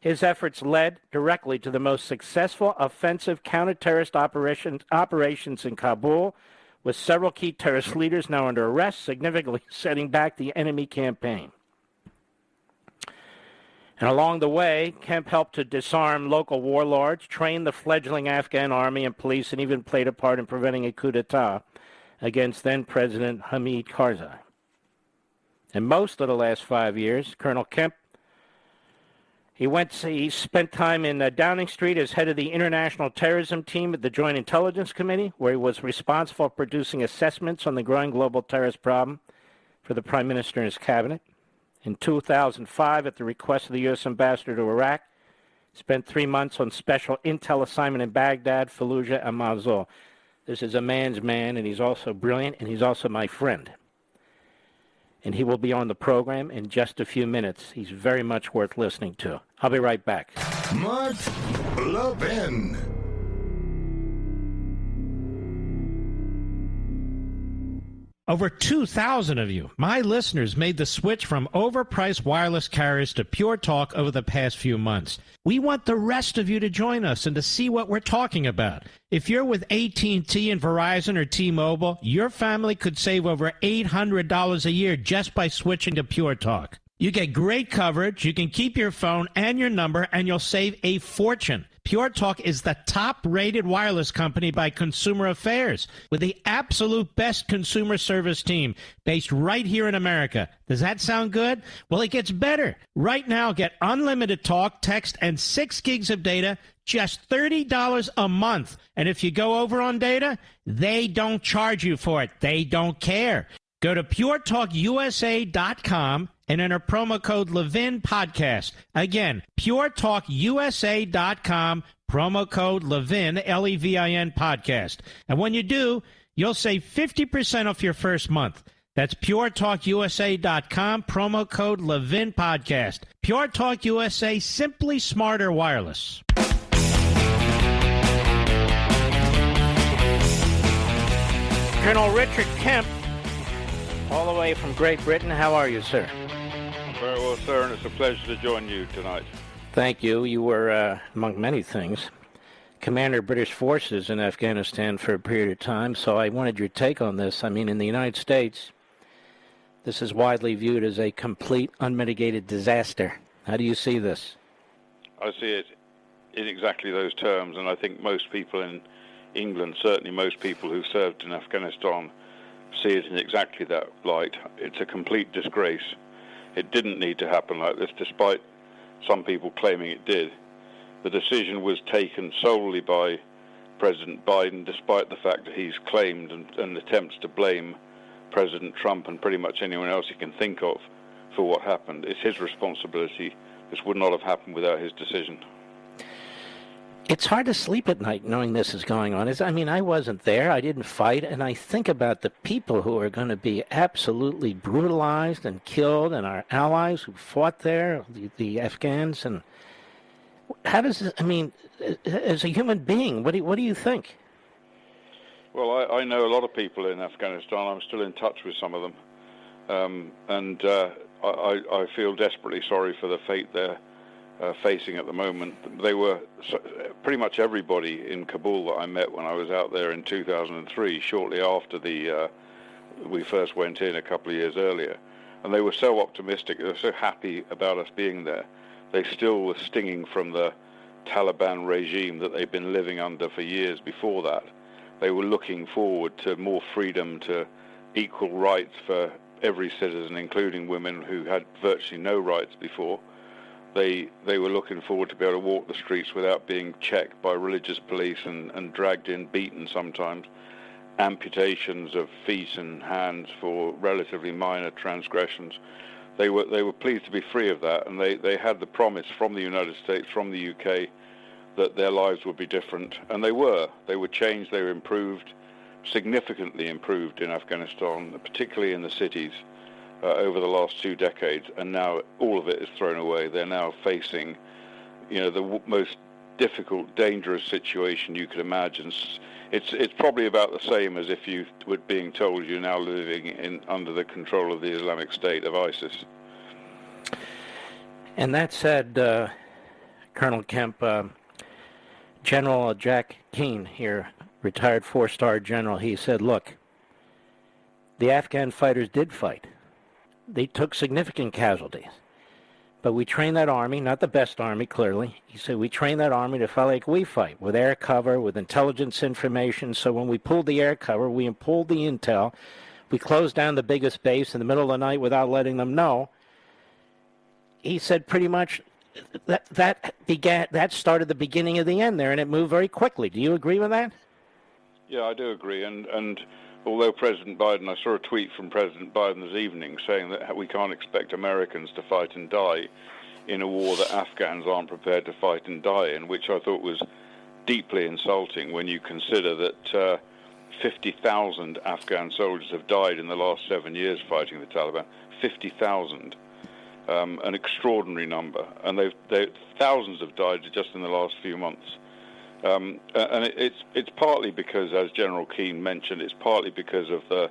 Speaker 3: his efforts led directly to the most successful offensive counter-terrorist operations in Kabul, with several key terrorist leaders now under arrest, significantly setting back the enemy campaign. And along the way, Kemp helped to disarm local warlords, train the fledgling Afghan army and police, and even played a part in preventing a coup d'etat against then-President Hamid Karzai. And most of the last 5 years, Colonel Kemp, he spent time in Downing Street as head of the International Terrorism Team at the Joint Intelligence Committee, where he was responsible for producing assessments on the growing global terrorist problem for the Prime Minister and his cabinet. In 2005, at the request of the U.S. Ambassador to Iraq, spent 3 months on special intel assignment in Baghdad, Fallujah, and Mosul. This is a man's man, and he's also brilliant, and he's also my friend. And he will be on the program in just a few minutes. He's very much worth listening to. I'll be right back.
Speaker 2: Mark Levin.
Speaker 1: Over 2,000 of you, my listeners, made the switch from overpriced wireless carriers to Pure Talk over the past few months. We want the rest of you to join us and to see what we're talking about. If you're with AT&T and Verizon or T-Mobile, your family could save over $800 a year just by switching to Pure Talk. You get great coverage, you can keep your phone and your number, and you'll save a fortune. Pure Talk is the top-rated wireless company by Consumer Affairs, with the absolute best consumer service team based right here in America. Does that sound good? Well, it gets better. Right now, get unlimited talk, text, and 6 gigs of data, just $30 a month. And if you go over on data, they don't charge you for it. They don't care. Go to puretalkusa.com and enter promo code Levin Podcast. Again, puretalkusa.com, promo code Levin, Levin Podcast. And when you do, you'll save 50% off your first month. That's puretalkusa.com, promo code ləʻvɪn podcast. Pure Talk USA, simply smarter wireless.
Speaker 3: Colonel Richard Kemp, all the way from Great Britain. How are you, sir?
Speaker 5: Very well, sir, and it's a pleasure to join you tonight.
Speaker 3: Thank you. You were, among many things, commander of British forces in Afghanistan for a period of time, so I wanted your take on this. I mean, in the United States, this is widely viewed as a complete, unmitigated disaster. How do you see this?
Speaker 5: I see it in exactly those terms, and I think most people in England, certainly most people who served in Afghanistan, see it in exactly that light. It's a complete disgrace. It didn't need to happen like this, despite some people claiming it did. The decision was taken solely by President Biden, despite the fact that he's claimed and attempts to blame President Trump and pretty much anyone else he can think of for what happened. It's his responsibility. This would not have happened without his decision.
Speaker 3: It's hard to sleep at night knowing this is going on. I wasn't there. I didn't fight. And I think about the people who are going to be absolutely brutalized and killed, and our allies who fought there, the Afghans. And how does this, as a human being, what do you think?
Speaker 5: Well, I know a lot of people in Afghanistan. I'm still in touch with some of them. I feel desperately sorry for the fate they're facing at the moment. They were pretty much everybody in Kabul that I met when I was out there in 2003, shortly after we first went in a couple of years earlier. And they were so optimistic, they were so happy about us being there. They still were stinging from the Taliban regime that they'd been living under for years before that. They were looking forward to more freedom, to equal rights for every citizen, including women who had virtually no rights before. They were looking forward to be able to walk the streets without being checked by religious police and dragged in, beaten sometimes, amputations of feet and hands for relatively minor transgressions. They were pleased to be free of that, and they had the promise from the United States, from the UK, that their lives would be different, and they were. They were changed, they were improved, significantly improved in Afghanistan, particularly in the cities. Over the last 2 decades, and now all of it is thrown away. They're now facing, the most difficult, dangerous situation you could imagine. It's probably about the same as if you were being told you're now living under the control of the Islamic State of ISIS.
Speaker 3: And that said, Colonel Kemp, General Jack Keane here, retired 4-star general, he said, look, the Afghan fighters did fight. They took significant casualties. But we trained that army, not the best army, clearly. He said we trained that army to fight like we fight, with air cover, with intelligence information. So when we pulled the air cover, we pulled the intel. We closed down the biggest base in the middle of the night without letting them know. He said pretty much that started the beginning of the end there, and it moved very quickly. Do you agree with that?
Speaker 5: Yeah, I do agree. And although President Biden, I saw a tweet from President Biden this evening saying that we can't expect Americans to fight and die in a war that Afghans aren't prepared to fight and die in, which I thought was deeply insulting when you consider that 50,000 Afghan soldiers have died in the last 7 years fighting the Taliban. 50,000, an extraordinary number, and thousands have died just in the last few months. And it's partly because, as General Keane mentioned, it's partly because of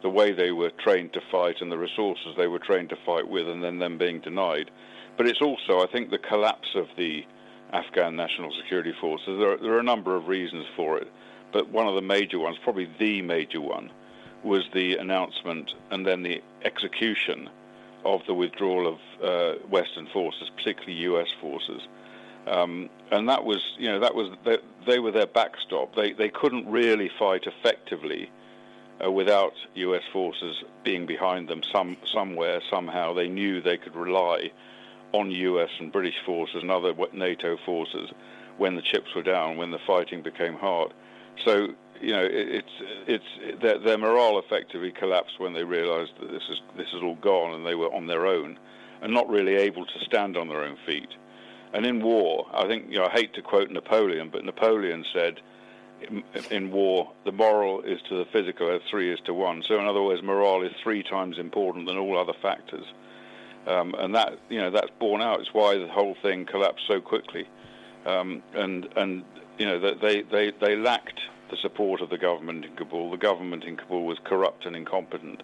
Speaker 5: the way they were trained to fight and the resources they were trained to fight with, and then them being denied. But it's also, I think, the collapse of the Afghan National Security Forces. There are a number of reasons for it, but one of the major ones, probably the major one, was the announcement and then the execution of the withdrawal of Western forces, particularly U.S. forces. And that was, they were their backstop. They couldn't really fight effectively without U.S. forces being behind them somewhere, somehow. They knew they could rely on U.S. and British forces and other NATO forces when the chips were down, when the fighting became hard. So, their morale effectively collapsed when they realized that this is all gone, and they were on their own and not really able to stand on their own feet. And in war, I think, I hate to quote Napoleon, but Napoleon said, in war, the moral is to the physical as 3 is to 1. So in other words, morale is 3 times important than all other factors. And that, that's borne out. It's why the whole thing collapsed so quickly. And they lacked the support of the government in Kabul. The government in Kabul was corrupt and incompetent,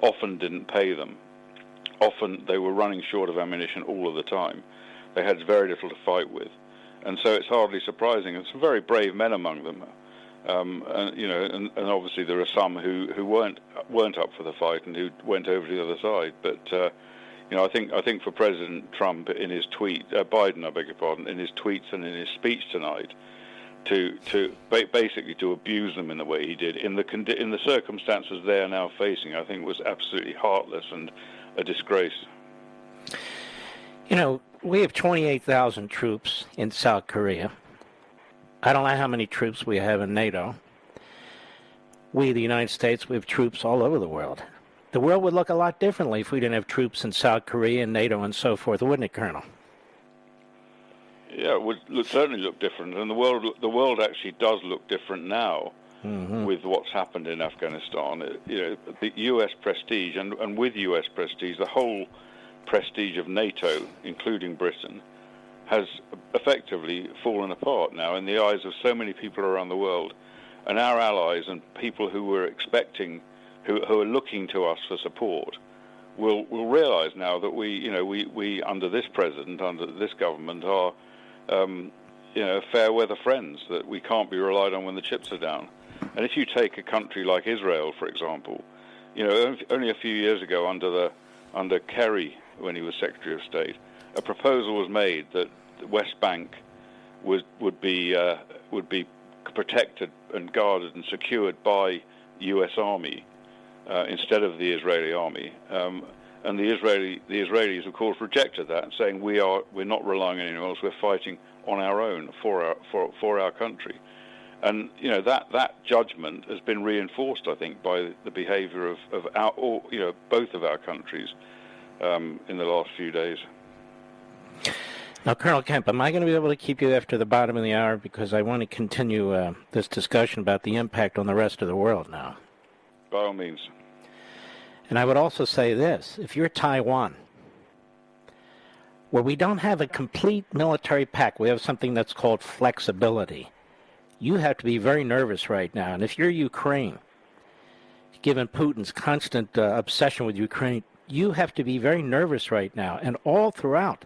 Speaker 5: often didn't pay them. Often they were running short of ammunition all of the time. They had very little to fight with. And so it's hardly surprising. There's some very brave men among them. And obviously there are some who weren't up for the fight and who went over to the other side. But I think for President Trump in his Biden, I beg your pardon, in his tweets and in his speech tonight, to basically to abuse them in the way he did in the circumstances they are now facing, I think was absolutely heartless and a disgrace.
Speaker 3: We have 28,000 troops in South Korea. I don't know how many troops we have in NATO. We, the United States, we have troops all over the world. The world would look a lot differently if we didn't have troops in South Korea and NATO and so forth, wouldn't it, Colonel?
Speaker 5: Yeah, it would certainly look different, and the world actually does look different now with what's happened in Afghanistan. The U.S. prestige, and with U.S. prestige, the whole prestige of NATO, including Britain, has effectively fallen apart now in the eyes of so many people around the world, and our allies and people who were expecting, who are looking to us for support, will realise now that we under this president, under this government, are fair weather friends, that we can't be relied on when the chips are down. And if you take a country like Israel, for example, only a few years ago under Kerry, when he was Secretary of State, a proposal was made that the West Bank would be protected and guarded and secured by U.S. Army instead of the Israeli army. And the Israelis, of course, rejected that, saying we're not relying on anyone else. We're fighting on our own for our country. And that judgment has been reinforced, I think, by the behaviour of both of our countries in the last few days.
Speaker 3: Now, Colonel Kemp, am I going to be able to keep you after the bottom of the hour, because I want to continue this discussion about the impact on the rest of the world now?
Speaker 5: By all means.
Speaker 3: And I would also say this: if you're Taiwan, where we don't have a complete military pact, we have something that's called flexibility, you have to be very nervous right now. And if you're Ukraine, given Putin's constant obsession with Ukraine, you have to be very nervous right now. And all throughout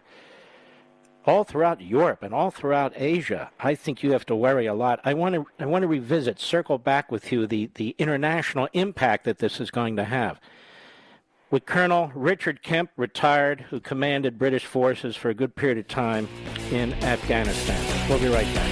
Speaker 3: Europe and all throughout Asia, I think you have to worry a lot. I want to circle back with you the international impact that this is going to have. With Colonel Richard Kemp, retired, who commanded British forces for a good period of time in Afghanistan. We'll be right back.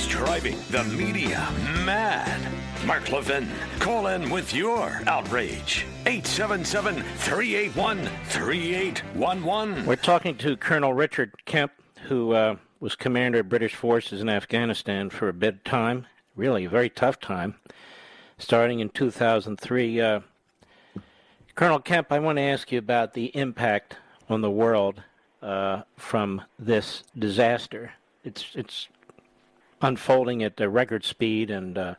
Speaker 6: Driving the media mad. Mark Levin, call in with your outrage. 877-381-3811.
Speaker 3: We're talking to Colonel Richard Kemp, who was commander of British forces in Afghanistan for a bit of time, really a very tough time, starting in 2003. Colonel Kemp, I want to ask you about the impact on the world from this disaster. It's unfolding at a record speed and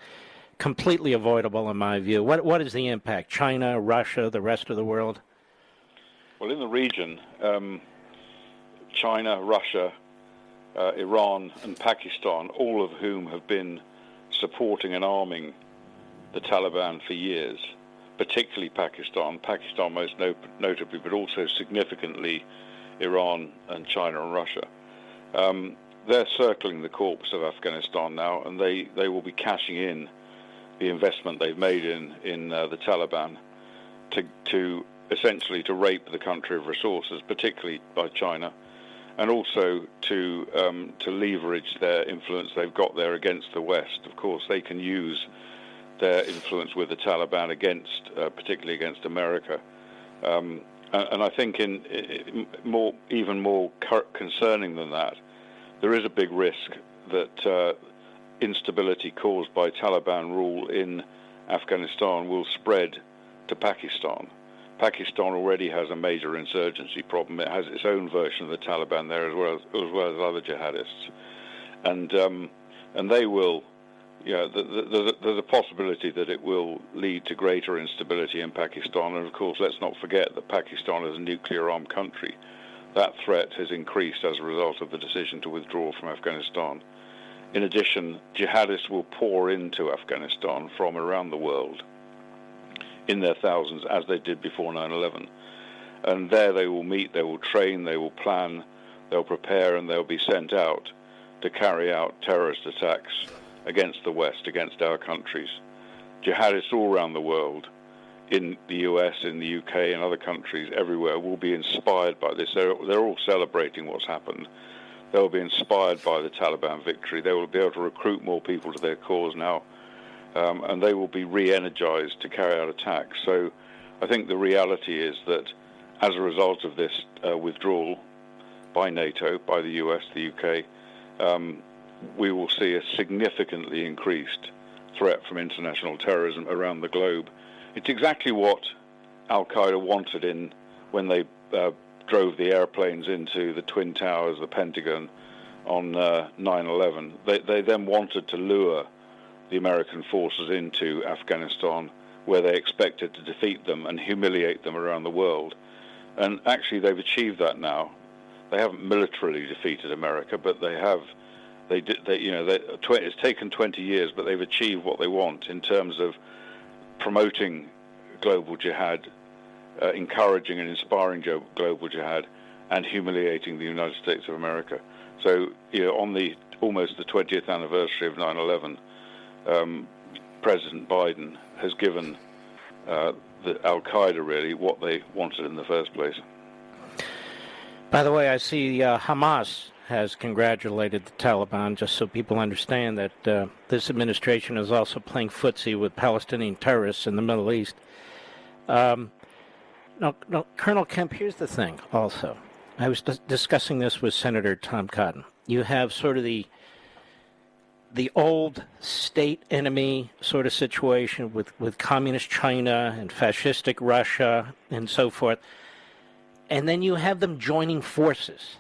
Speaker 3: completely avoidable in my view. What is the impact? China, Russia, the rest of the world?
Speaker 5: Well, in the region, China, Russia, Iran and Pakistan, all of whom have been supporting and arming the Taliban for years, particularly Pakistan most notably, but also significantly Iran and China and Russia. They're circling the corpse of Afghanistan now, and they will be cashing in the investment they've made in the Taliban to essentially to rape the country of resources, particularly by China, and also to leverage their influence they've got there against the West. Of course, they can use their influence with the Taliban particularly against America. And I think even more concerning than that, there is a big risk that instability caused by Taliban rule in Afghanistan will spread to Pakistan. Pakistan already has a major insurgency problem. It has its own version of the Taliban there as well as other jihadists, and they will. There's a possibility that it will lead to greater instability in Pakistan, and of course, let's not forget that Pakistan is a nuclear-armed country. That threat has increased as a result of the decision to withdraw from Afghanistan. In addition, jihadists will pour into Afghanistan from around the world in their thousands, as they did before 9/11. And there they will meet, they will train, they will plan, they'll prepare, and they'll be sent out to carry out terrorist attacks against the West, against our countries. Jihadists all around the world, in the US, in the UK, and other countries everywhere, will be inspired by this. They're all celebrating what's happened. They'll be inspired by the Taliban victory. They will be able to recruit more people to their cause now, and they will be re-energized to carry out attacks. So I think the reality is that as a result of this withdrawal by NATO, by the US, the UK, we will see a significantly increased threat from international terrorism around the globe. It's exactly what Al-Qaeda wanted when they drove the airplanes into the Twin Towers, the Pentagon, on 9/11. They then wanted to lure the American forces into Afghanistan, where they expected to defeat them and humiliate them around the world. And actually, they've achieved that now. They haven't militarily defeated America, but they have. It's taken 20 years, but they've achieved what they want in terms of promoting global jihad, encouraging and inspiring global jihad, and humiliating the United States of America. So, on almost the 20th anniversary of 9/11, President Biden has given the Al-Qaeda really what they wanted in the first place.
Speaker 3: By the way, I see Hamas has congratulated the Taliban, just so people understand that this administration is also playing footsie with Palestinian terrorists in the Middle East. No, Colonel Kemp, here's the thing also. I was discussing this with Senator Tom Cotton. You have sort of the old state enemy sort of situation with communist China and fascistic Russia and so forth. And then you have them joining forces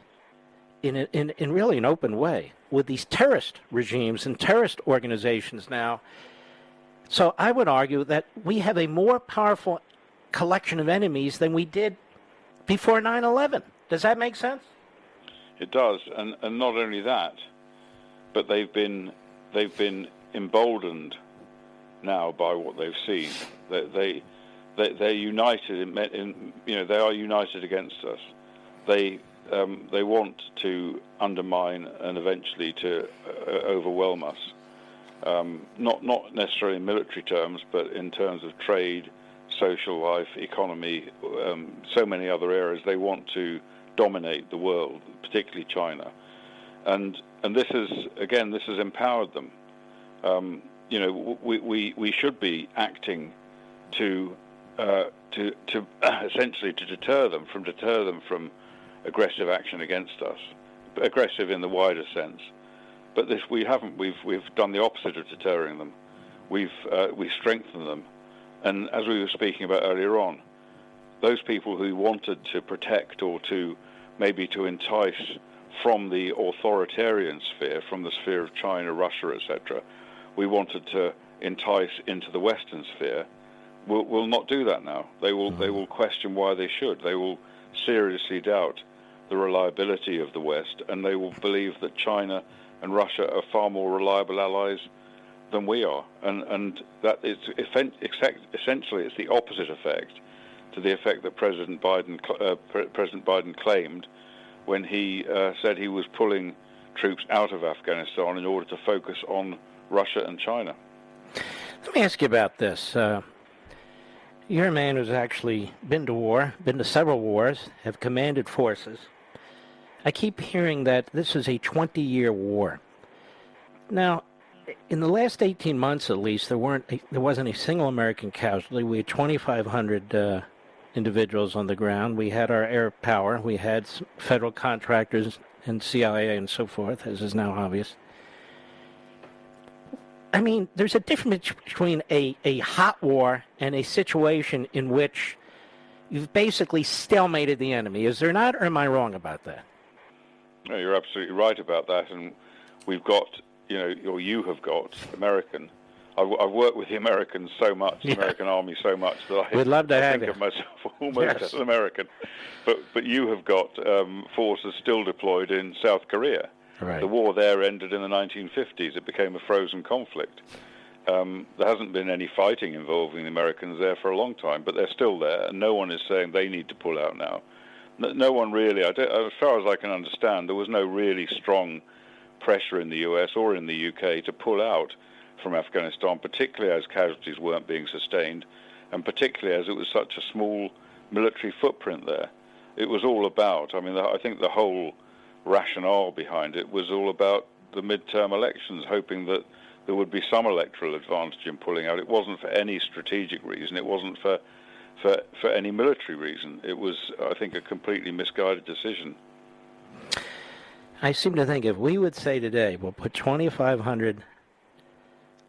Speaker 3: in really an open way with these terrorist regimes and terrorist organizations now. So I would argue that we have a more powerful collection of enemies than we did before 9/11. Does that make sense?
Speaker 5: It does, and not only that, but they've been emboldened now by what they've seen. They're united they are united against us. They want to undermine and eventually to overwhelm us. Not necessarily in military terms, but in terms of trade, social life, economy, so many other areas. They want to dominate the world, particularly China, and this has empowered them. We should be acting to essentially to deter them from aggressive action against us, aggressive in the wider sense. But this we haven't. We've done the opposite of deterring them. We've strengthened them. And as we were speaking about earlier on, those people who wanted to protect or to entice from the authoritarian sphere, from the sphere of China, Russia, etc., we wanted to entice into the Western sphere, will not do that now. They will question why they should. They will seriously doubt the reliability of the West, and they will believe that China and Russia are far more reliable allies than we are, and that it's essentially it's the opposite effect to the effect that President Biden claimed when he said he was pulling troops out of Afghanistan in order to focus on Russia and China.
Speaker 3: Let me ask you about this. You're a man who's actually been to war, been to several wars, have commanded forces. I keep hearing that this is a 20-year war. Now, in the last 18 months, at least, there wasn't a single American casualty. We had 2,500 individuals on the ground. We had our air power. We had federal contractors and CIA and so forth, as is now obvious. I mean, there's a difference between a hot war and a situation in which you've basically stalemated the enemy. Is there not, or am I wrong about that?
Speaker 5: No, you're absolutely right about that. And we've got, or you have got, American. I've worked with the Americans so much, the American Army so much, that
Speaker 3: We'd love to
Speaker 5: I
Speaker 3: have
Speaker 5: think
Speaker 3: you.
Speaker 5: of myself almost as an American. But you have got forces still deployed in South Korea.
Speaker 3: Right.
Speaker 5: The war there ended in the 1950s. It became a frozen conflict. There hasn't been any fighting involving the Americans there for a long time, but they're still there, and no one is saying they need to pull out now. No one really, as far as I can understand, there was no really strong pressure in the US or in the UK to pull out from Afghanistan, particularly as casualties weren't being sustained, and particularly as it was such a small military footprint there. It was all about, I think the whole rationale behind it was all about the midterm elections, hoping that there would be some electoral advantage in pulling out. It wasn't for any strategic reason. It wasn't for any military reason. It was, I think, a completely misguided decision.
Speaker 3: I seem to think if we would say today, we'll put 2,500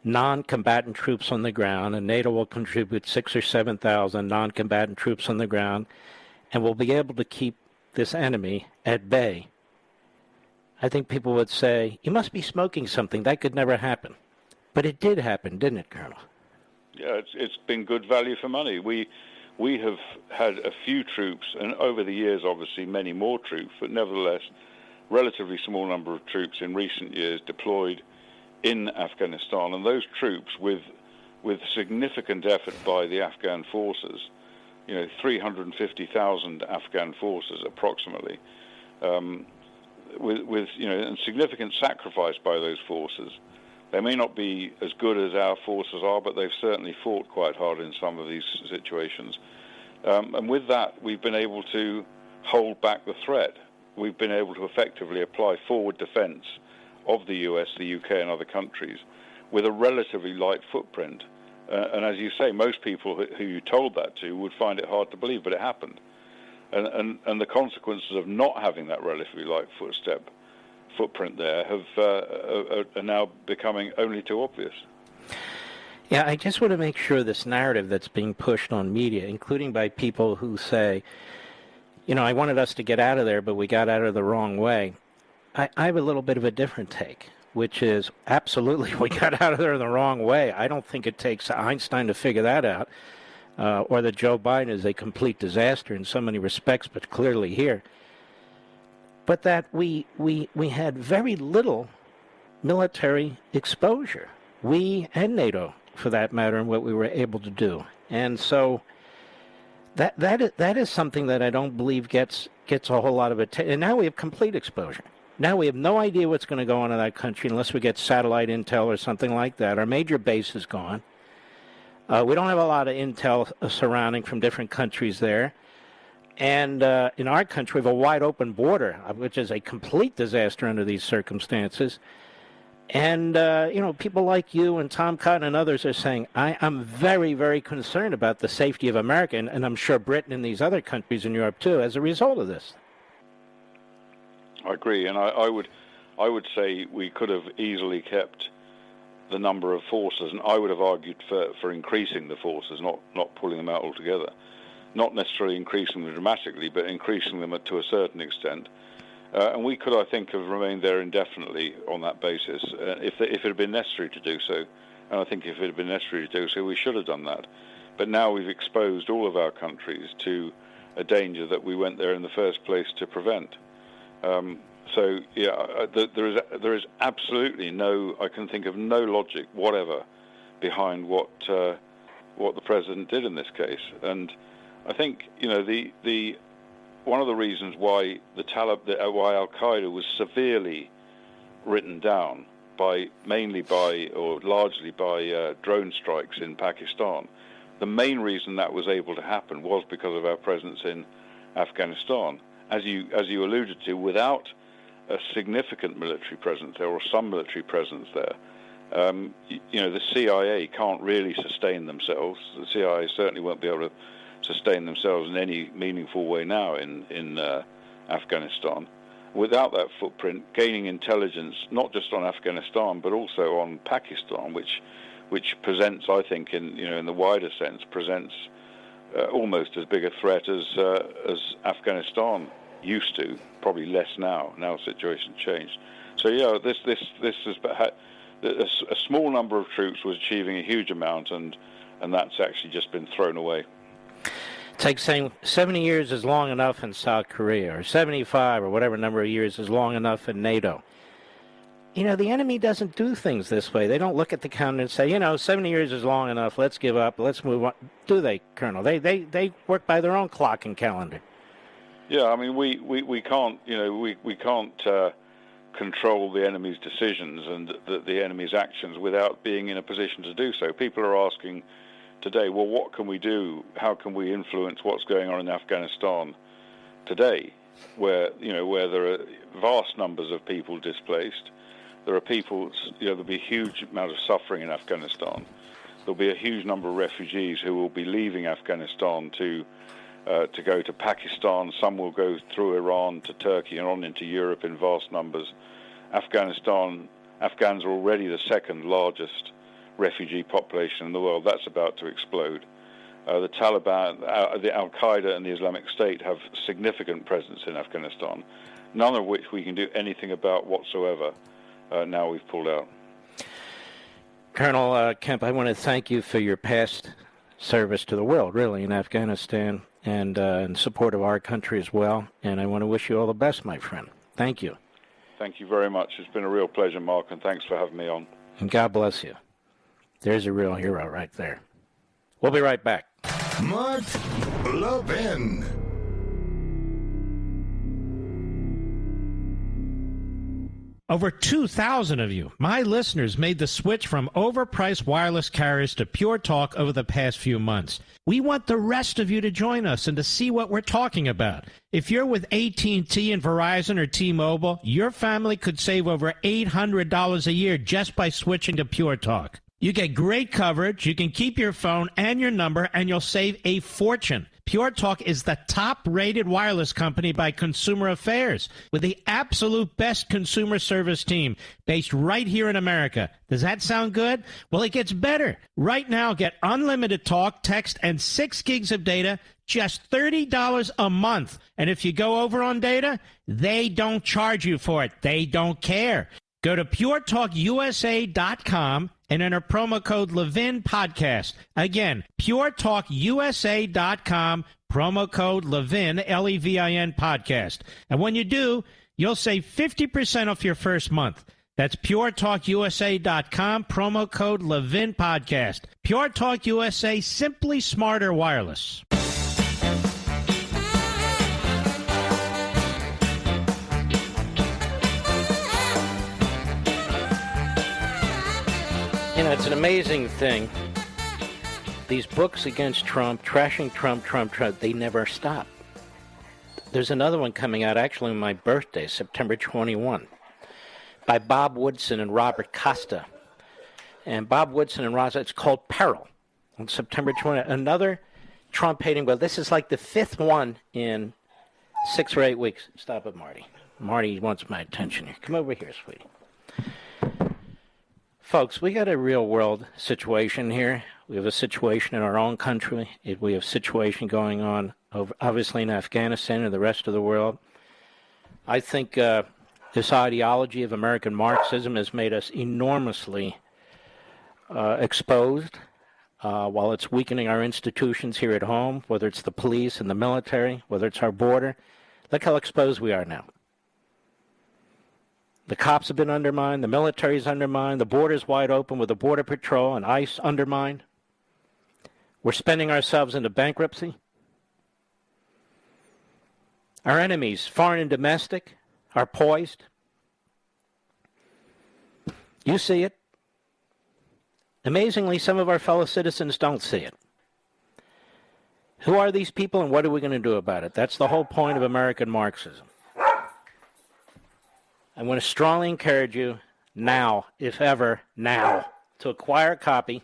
Speaker 3: non-combatant troops on the ground, and NATO will contribute 6,000 or 7,000 non-combatant troops on the ground, and we'll be able to keep this enemy at bay, I think people would say, you must be smoking something. That could never happen. But it did happen, didn't it, Colonel?
Speaker 5: Yeah, it's been good value for money. We have had a few troops, and over the years, obviously, many more troops, but nevertheless, relatively small number of troops in recent years deployed in Afghanistan. And those troops, with significant effort by the Afghan forces, 350,000 Afghan forces approximately, with and significant sacrifice by those forces. They may not be as good as our forces are, but they've certainly fought quite hard in some of these situations. And with that, we've been able to hold back the threat. We've been able to effectively apply forward defense of the US, the UK, and other countries with a relatively light footprint. And as you say, most people who you told that to would find it hard to believe, but it happened. And the consequences of not having that relatively light footprint there are now becoming only too obvious.
Speaker 3: Yeah, I just want to make sure this narrative that's being pushed on media, including by people who say, I wanted us to get out of there, but we got out of the wrong way. I have a little bit of a different take, which is absolutely we got out of there the wrong way. I don't think it takes Einstein to figure that out, or that Joe Biden is a complete disaster in so many respects, but clearly here. But that we had very little military exposure, we and NATO, for that matter, in what we were able to do. And so that is something that I don't believe gets a whole lot of attention. And now we have complete exposure. Now we have no idea what's going to go on in that country unless we get satellite intel or something like that. Our major base is gone. We don't have a lot of intel surrounding from different countries there. And in our country, we have a wide open border, which is a complete disaster under these circumstances. And, people like you and Tom Cotton and others are saying, I'm very, very concerned about the safety of America, and I'm sure Britain and these other countries in Europe, too, as a result of this.
Speaker 5: I agree, and I would say we could have easily kept the number of forces, and I would have argued for increasing the forces, not pulling them out altogether. Not necessarily increasing them dramatically, but increasing them to a certain extent. And we could, I think, have remained there indefinitely on that basis if it had been necessary to do so. And I think if it had been necessary to do so, we should have done that. But now we've exposed all of our countries to a danger that we went there in the first place to prevent. There is absolutely I can think of no logic whatever behind what the president did in this case. And I think one of the reasons why why Al Qaeda was severely written down largely by drone strikes in Pakistan. The main reason that was able to happen was because of our presence in Afghanistan. As you alluded to, without a significant military presence there or some military presence there, the CIA can't really sustain themselves. The CIA certainly won't be able to sustain themselves in any meaningful way now in Afghanistan. without that footprint, gaining intelligence not just on Afghanistan but also on Pakistan, which presents, I think, in the wider sense, presents almost as big a threat as Afghanistan used to. Probably less now. Now the situation changed. So this is a small number of troops was achieving a huge amount, and that's actually just been thrown away.
Speaker 3: It's like saying 70 years is long enough in South Korea, or 75 or whatever number of years is long enough in NATO. The enemy doesn't do things this way. They don't look at the calendar and say, 70 years is long enough, let's give up, let's move on. Do they, Colonel? They work by their own clock and calendar.
Speaker 5: Yeah, I mean, we can't, we can't control the enemy's decisions and the enemy's actions without being in a position to do so. People are asking today, well, what can we do? How can we influence what's going on in Afghanistan today, where there are vast numbers of people displaced? There are people, there'll be a huge amount of suffering in Afghanistan. There'll be a huge number of refugees who will be leaving Afghanistan to go to Pakistan. Some will go through Iran to Turkey and on into Europe in vast numbers. Afghans are already the second largest refugee population in the world. That's about to explode. The Taliban, the Al-Qaeda and the Islamic State have significant presence in Afghanistan, none of which we can do anything about whatsoever. Now we've pulled out.
Speaker 3: Colonel Kemp, I want to thank you for your past service to the world, really, in Afghanistan and in support of our country as well. And I want to wish you all the best, my friend. Thank you.
Speaker 5: Thank you very much. It's been a real pleasure, Mark, and thanks for having me on.
Speaker 3: And God bless you. There's a real hero right there. We'll be right back.
Speaker 2: Mark Levin.
Speaker 1: Over 2,000 of you, my listeners, made the switch from overpriced wireless carriers to Pure Talk over the past few months. We want the rest of you to join us and to see what we're talking about. If you're with AT&T and Verizon or T-Mobile, your family could save over $800 a year just by switching to Pure Talk. You get great coverage, you can keep your phone and your number, and you'll save a fortune. Pure Talk is the top-rated wireless company by Consumer Affairs, with the absolute best consumer service team based right here in America. Does that sound good? Well, it gets better. Right now, get unlimited talk, text, and 6 gigs of data, just $30 a month. And if you go over on data, they don't charge you for it. They don't care. Go to puretalkusa.com and enter promo code Levin Podcast. Again, puretalkusa.com, promo code Levin, Levin Podcast. And when you do, you'll save 50% off your first month. That's puretalkusa.com, promo code Levin Podcast. Pure Talk USA, simply smarter wireless.
Speaker 3: It's an amazing thing. These books against Trump, trashing Trump, they never stop. There's another one coming out actually on my birthday, September 21, by Bob Woodson and Robert Costa. And Bob Woodson and Robert, it's called Peril, on September 20. Another Trump-hating book. This is like the 5th one in 6 or 8 weeks. Stop it, Marty. Marty wants my attention here. Come over here, sweetie. Folks, we got a real-world situation here. We have a situation in our own country. We have a situation going on, obviously, in Afghanistan and the rest of the world. I think this ideology of American Marxism has made us enormously exposed while it's weakening our institutions here at home, whether it's the police and the military, whether it's our border. Look how exposed we are now. The cops have been undermined, the military's undermined, the border's wide open with the Border Patrol and ICE undermined. We're spending ourselves into bankruptcy. Our enemies, foreign and domestic, are poised. You see it. Amazingly, some of our fellow citizens don't see it. Who are these people and what are we going to do about it? That's the whole point of American Marxism. I want to strongly encourage you now, if ever, now, to acquire a copy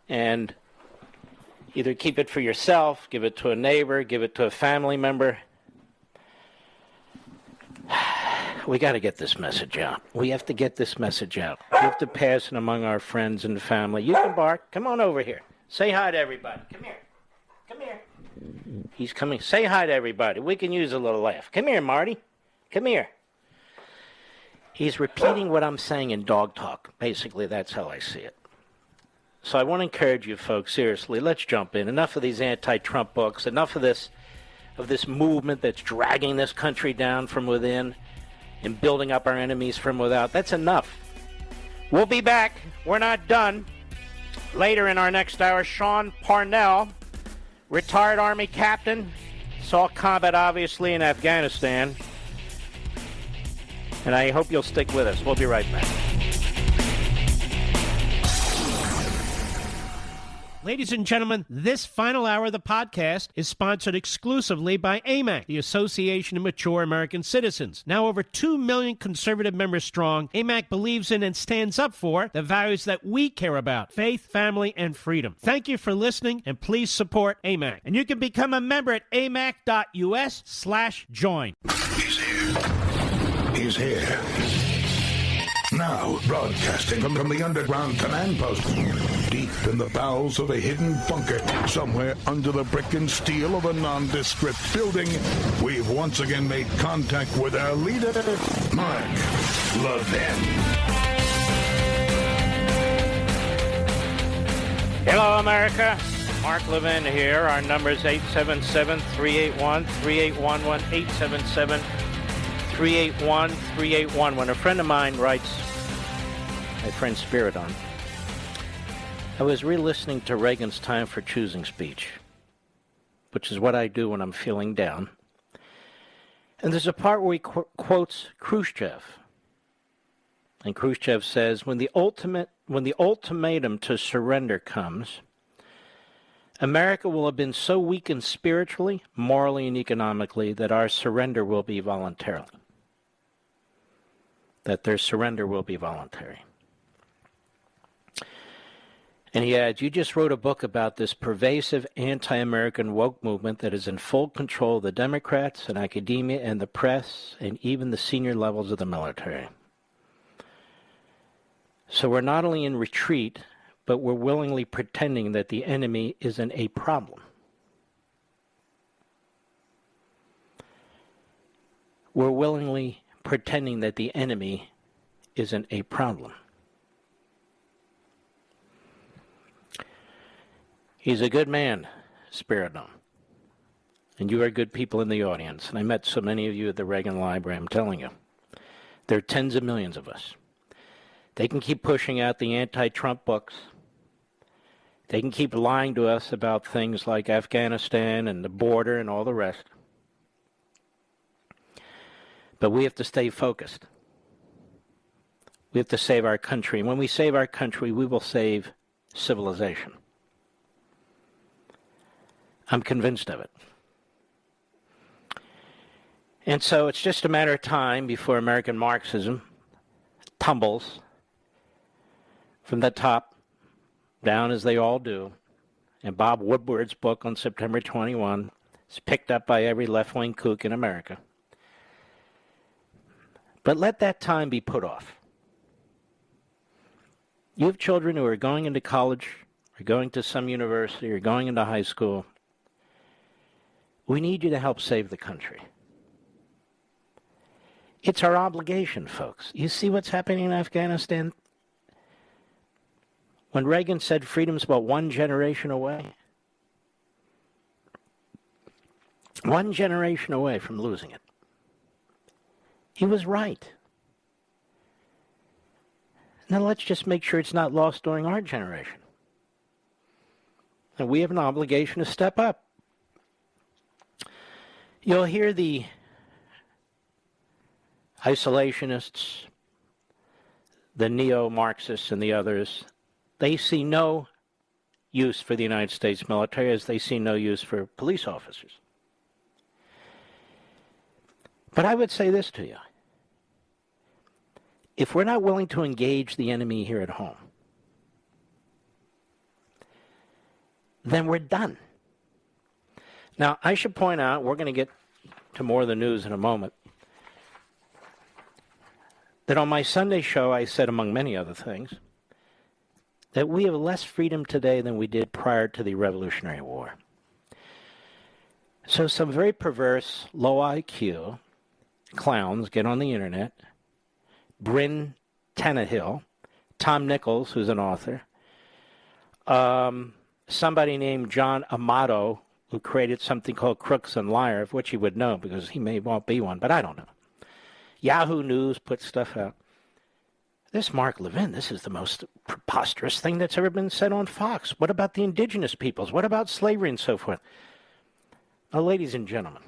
Speaker 3: and either keep it for yourself, give it to a neighbor, give it to a family member. we got to get this message out. We have to get this message out. We have to pass it among our friends and family. You can bark. Come on over here. Say hi to everybody. Come here. Come here. He's coming. Say hi to everybody. We can use a little laugh. Come here, Marty. Come here. He's repeating what I'm saying in dog talk. Basically, that's how I see it. So I want to encourage you folks, seriously, let's jump in. Enough of these anti-Trump books. Enough of this movement that's dragging this country down from within and building up our enemies from without. That's enough. We'll be back. We're not done. Later in our next hour, Sean Parnell, retired Army captain, saw combat obviously in Afghanistan. And I hope you'll stick with us. We'll be right back.
Speaker 1: Ladies and gentlemen, this final hour of the podcast is sponsored exclusively by AMAC, the Association of Mature American Citizens. Now over 2 million conservative members strong, AMAC believes in and stands up for the values that we care about: faith, family, and freedom. Thank you for listening, and please support AMAC. And you can become a member at amac.us/join.
Speaker 2: He's here. He's here. Now, broadcasting from the underground command post, deep in the bowels of a hidden bunker, somewhere under the brick and steel of a nondescript building, we've once again made contact with our leader, Mark Levin.
Speaker 3: Hello, America. Mark Levin here. Our number is 877-381-3811, 877-381-3811. A friend of mine writes, my friend Spiridon, I was re-listening to Reagan's Time for Choosing speech, which is what I do when I'm feeling down. And there's a part where he quotes Khrushchev. And Khrushchev says, when the ultimatum to surrender comes, America will have been so weakened spiritually, morally, and economically that our surrender will be voluntarily. That their surrender will be voluntary. And he adds, you just wrote a book about this pervasive anti-American woke movement that is in full control of the Democrats and academia and the press and even the senior levels of the military. So we're not only in retreat, but we're willingly pretending that the enemy isn't a problem. We're willingly pretending that the enemy isn't a problem. He's a good man, Spiridon. And you are good people in the audience. And I met so many of you at the Reagan Library, I'm telling you. There are tens of millions of us. They can keep pushing out the anti-Trump books. They can keep lying to us about things like Afghanistan and the border and all the rest. But we have to stay focused. We have to save our country. And when we save our country, we will save civilization. I'm convinced of it. And so it's just a matter of time before American Marxism tumbles from the top down, as they all do. And Bob Woodward's book on September 21 is picked up by every left-wing kook in America. But let that time be put off. You have children who are going into college, or going to some university, or going into high school. We need you to help save the country. It's our obligation, folks. You see what's happening in Afghanistan? When Reagan said freedom's about one generation away, one generation away from losing it. He was right. Now let's just make sure it's not lost during our generation. And we have an obligation to step up. You'll hear the isolationists, the neo-Marxists and the others. They see no use for the United States military as they see no use for police officers. But I would say this to you. If we're not willing to engage the enemy here at home, then we're done. Now, I should point out, we're going to get to more of the news in a moment. that on my Sunday show I said, among many other things, that we have less freedom today than we did prior to the Revolutionary War. So some very perverse, low IQ clowns get on the internet, Bryn Tannehill, Tom Nichols, who's an author, somebody named John Amato, who created something called Crooks and Liar, of which he would know because he may well be one, but I don't know. Yahoo News puts stuff out. This Mark Levin, this is the most preposterous thing that's ever been said on Fox. What about the indigenous peoples? What about slavery and so forth? Now, ladies and gentlemen,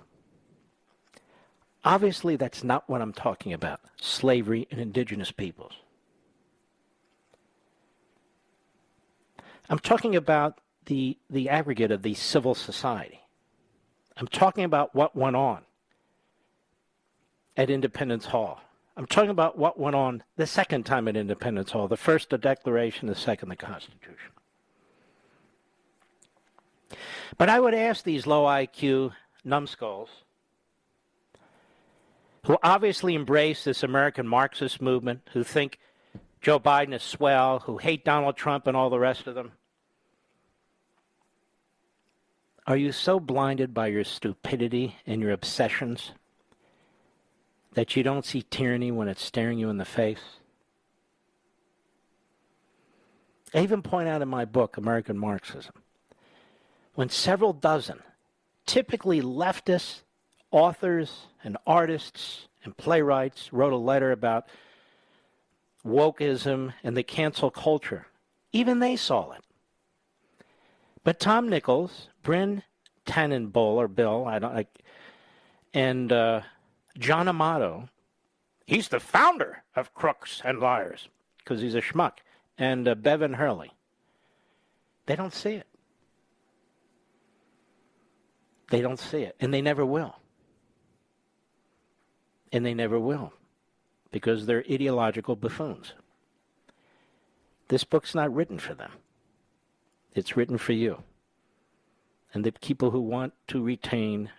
Speaker 3: obviously that's not what I'm talking about, slavery and indigenous peoples. I'm talking about the aggregate of the civil society. I'm talking about what went on at Independence Hall. I'm talking about what went on the second time at Independence Hall, the first the Declaration, the second the Constitution. But I would ask these low IQ numbskulls, who obviously embrace this American Marxist movement, who think Joe Biden is swell, who hate Donald Trump and all the rest of them, are you so blinded by your stupidity and your obsessions that you don't see tyranny when it's staring you in the face? I even point out in my book, American Marxism, when several dozen, typically leftist authors and artists and playwrights wrote a letter about wokeism and the cancel culture, even they saw it. But Tom Nichols, Bryn Tannenbull, or Bill, and John Amato, he's the founder of Crooks and Liars, because he's a schmuck, and Bevan Hurley, they don't see it. They don't see it, and they never will. And they never will, because they're ideological buffoons. This book's not written for them. It's written for you. And the people who want to retain,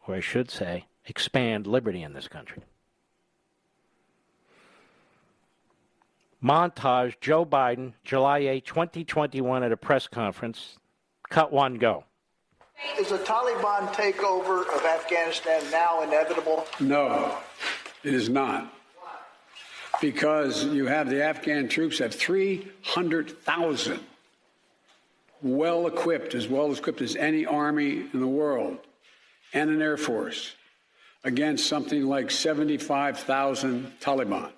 Speaker 3: or I should say, expand liberty in this country. Montage, Joe Biden, July 8, 2021 at a press conference. Cut one, go.
Speaker 7: Is a Taliban takeover of Afghanistan now inevitable?
Speaker 8: No, it is not. Because you have the Afghan troops have 300,000 well-equipped as any army in the world, and an air force against something like 75,000 Taliban.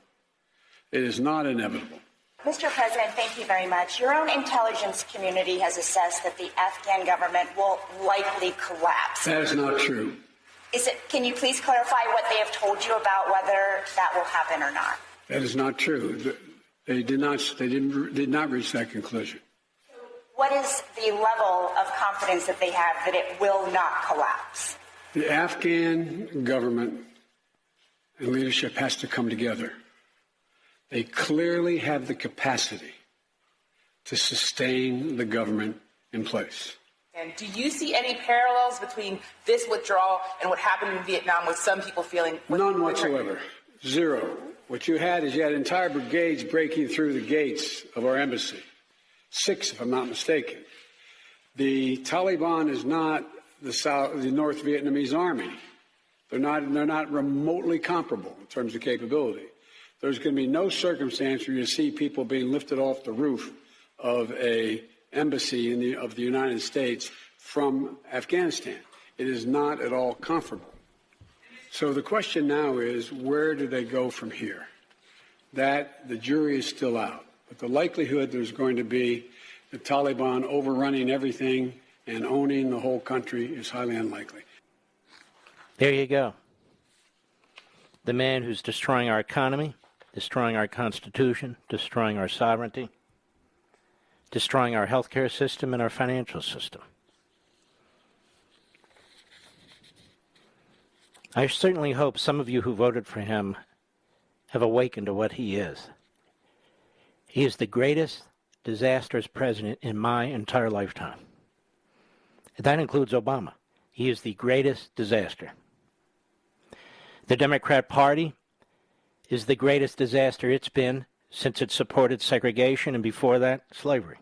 Speaker 8: It is not inevitable.
Speaker 9: Mr. President, thank you very much. Your own intelligence community has assessed that the Afghan government will likely collapse.
Speaker 8: That is not true.
Speaker 9: Can you please clarify what they have told you about whether that will happen or not?
Speaker 8: That is not true. They did not reach that conclusion.
Speaker 9: What is the level of confidence that they have that it will not collapse?
Speaker 8: The Afghan government and leadership has to come together. They clearly have the capacity to sustain the government in place.
Speaker 10: And do you see any parallels between this withdrawal and what happened in Vietnam, with some people feeling...
Speaker 8: None whatsoever. Zero. What you had entire brigades breaking through the gates of our embassy. 6, if I'm not mistaken. The Taliban is not the North Vietnamese army. They're not remotely comparable in terms of capability. There's going to be no circumstance where you see people being lifted off the roof of a embassy of the United States from Afghanistan. It is not at all comparable. So the question now is, where do they go from here? That the jury is still out. But the likelihood there's going to be the Taliban overrunning everything and owning the whole country is highly unlikely.
Speaker 3: There you go. The man who's destroying our economy, destroying our Constitution, destroying our sovereignty, destroying our healthcare system and our financial system. I certainly hope some of you who voted for him have awakened to what he is. He is the greatest disastrous president in my entire lifetime. That includes Obama. He is the greatest disaster. The Democrat Party is the greatest disaster it's been since it supported segregation, and before that, slavery.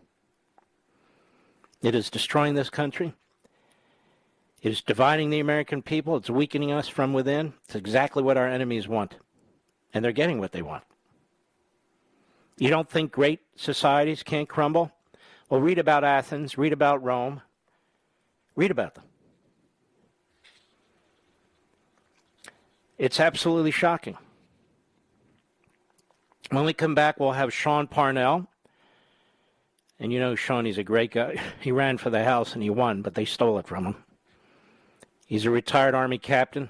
Speaker 3: It is destroying this country. It is dividing the American people. It's weakening us from within. It's exactly what our enemies want. And they're getting what they want. You don't think great societies can't crumble? Well, read about Athens, read about Rome, read about them. It's absolutely shocking. When we come back, we'll have Sean Parnell. And you know Sean, he's a great guy. He ran for the House and he won, but they stole it from him. He's a retired Army captain,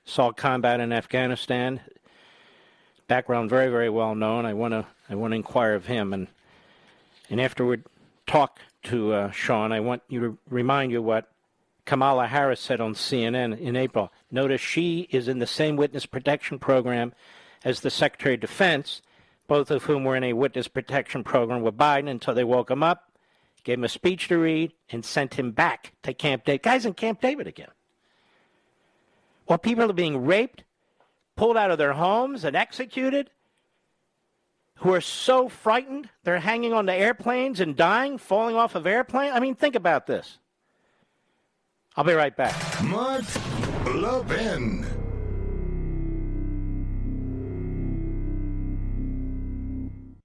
Speaker 3: saw combat in Afghanistan. Background very, very well known. I want to inquire of him. And after we talk to Sean, I want you to remind you what Kamala Harris said on CNN in April. Notice she is in the same witness protection program as the Secretary of Defense, both of whom were in a witness protection program with Biden until they woke him up, gave him a speech to read, and sent him back to Camp David. Guy's in Camp David again. While people are being raped, pulled out of their homes, and executed, who are so frightened they're hanging on to airplanes and dying, falling off of airplanes. I mean, think about this. I'll be right back.
Speaker 2: Mark Levin.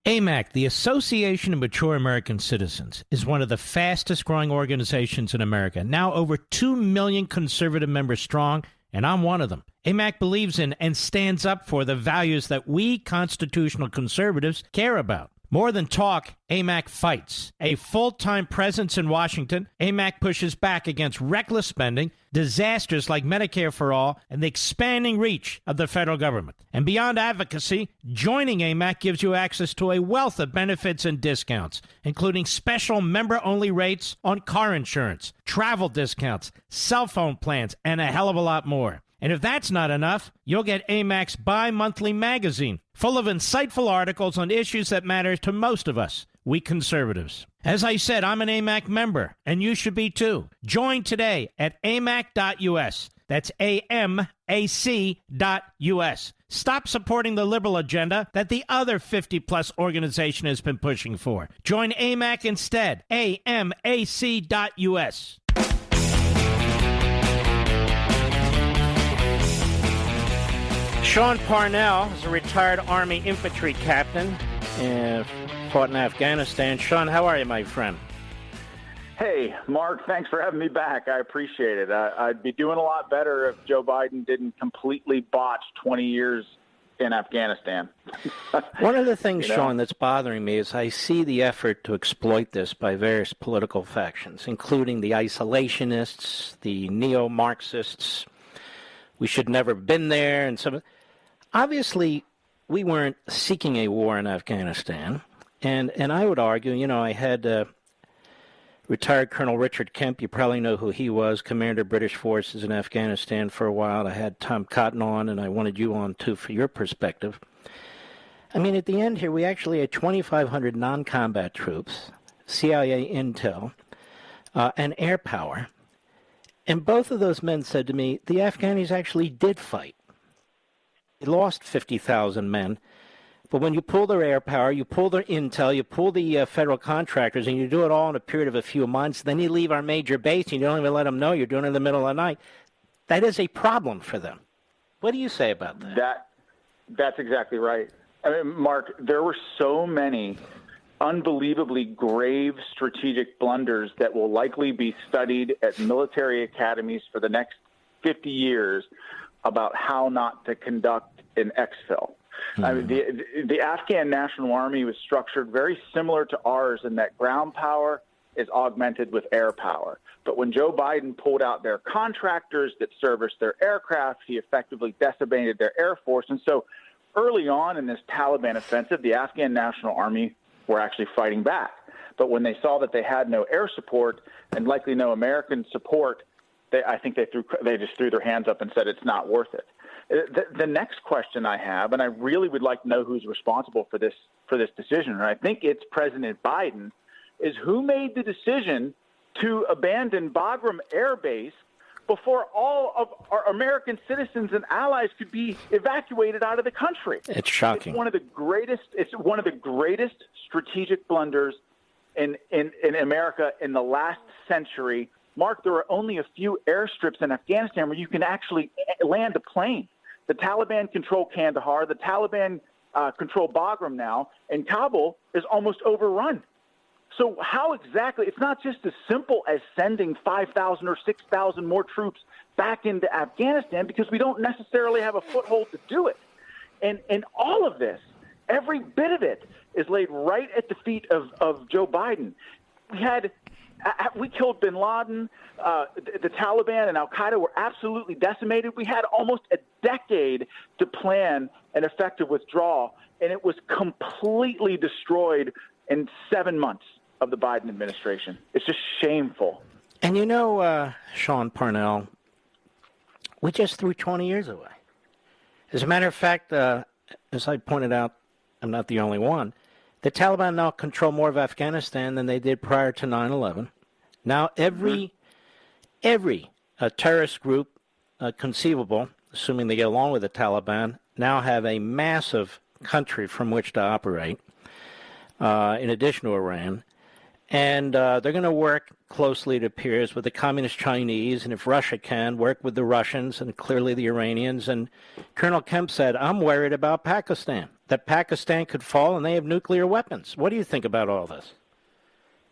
Speaker 1: AMAC, the Association of Mature American Citizens, is one of the fastest growing organizations in America, now over 2 million conservative members strong, and I'm one of them. AMAC believes in and stands up for the values that we constitutional conservatives care about. More than talk, AMAC fights. A full-time presence in Washington, AMAC pushes back against reckless spending, disasters like Medicare for All, and the expanding reach of the federal government. And beyond advocacy, joining AMAC gives you access to a wealth of benefits and discounts, including special member-only rates on car insurance, travel discounts, cell phone plans, and a hell of a lot more. And if that's not enough, you'll get AMAC's bi-monthly magazine, full of insightful articles on issues that matter to most of us, we conservatives. As I said, I'm an AMAC member, and you should be too. Join today at amac.us. That's AMAC.us. Stop supporting the liberal agenda that the other 50-plus organization has been pushing for. Join AMAC instead. AMAC.us.
Speaker 3: Sean Parnell is a retired Army infantry captain and fought in Afghanistan. Sean, how are you, my friend?
Speaker 11: Hey, Mark, thanks for having me back. I appreciate it. I'd be doing a lot better if Joe Biden didn't completely botch 20 years in Afghanistan.
Speaker 3: One of the things, Sean, that's bothering me is I see the effort to exploit this by various political factions, including the isolationists, the neo-Marxists. We should never have been there. And some. Obviously, we weren't seeking a war in Afghanistan. And I would argue, I had retired Colonel Richard Kemp. You probably know who he was, commander of British forces in Afghanistan for a while. I had Tom Cotton on, and I wanted you on, too, for your perspective. I mean, at the end here, we actually had 2,500 non-combat troops, CIA intel, and air power. And both of those men said to me, the Afghanis actually did fight. They lost 50,000 men. But when you pull their air power, you pull their intel, you pull the federal contractors, and you do it all in a period of a few months, then you leave our major base, and you don't even let them know you're doing it in the middle of the night. That is a problem for them. What do you say about that?
Speaker 11: That's exactly right. I mean, Mark, there were so many unbelievably grave strategic blunders that will likely be studied at military academies for the next 50 years about how not to conduct an exfil. I mean, the Afghan National Army was structured very similar to ours in that ground power is augmented with air power. But when Joe Biden pulled out their contractors that serviced their aircraft, he effectively decimated their air force. And so early on in this Taliban offensive, the Afghan National Army were actually fighting back. But when they saw that they had no air support and likely no American support, I think they just threw their hands up and said it's not worth it. The next question I have, and I really would like to know who's responsible for this decision, and I think it's President Biden, is who made the decision to abandon Bagram Air Base before all of our American citizens and allies could be evacuated out of the country.
Speaker 3: It's shocking.
Speaker 11: It's one of the greatest strategic blunders in America in the last century. Mark, there are only a few airstrips in Afghanistan where you can actually land a plane. The Taliban control Kandahar. The Taliban control Bagram now, and Kabul is almost overrun. So how exactly – it's not just as simple as sending 5,000 or 6,000 more troops back into Afghanistan because we don't necessarily have a foothold to do it. And all of this, every bit of it, is laid right at the feet of Joe Biden. We killed bin Laden. The Taliban and al-Qaeda were absolutely decimated. We had almost a decade to plan an effective withdrawal, and it was completely destroyed in 7 months of the Biden administration. It's just shameful.
Speaker 3: And Sean Parnell, we just threw 20 years away. As a matter of fact, as I pointed out, I'm not the only one. The Taliban now control more of Afghanistan than they did prior to 9/11. Now every terrorist group conceivable, assuming they get along with the Taliban, now have a massive country from which to operate, in addition to Iran. And they're going to work closely, it appears, with the Communist Chinese, and if Russia can, work with the Russians and clearly the Iranians. And Colonel Kemp said, I'm worried about Pakistan, that Pakistan could fall and they have nuclear weapons. What do you think about all this?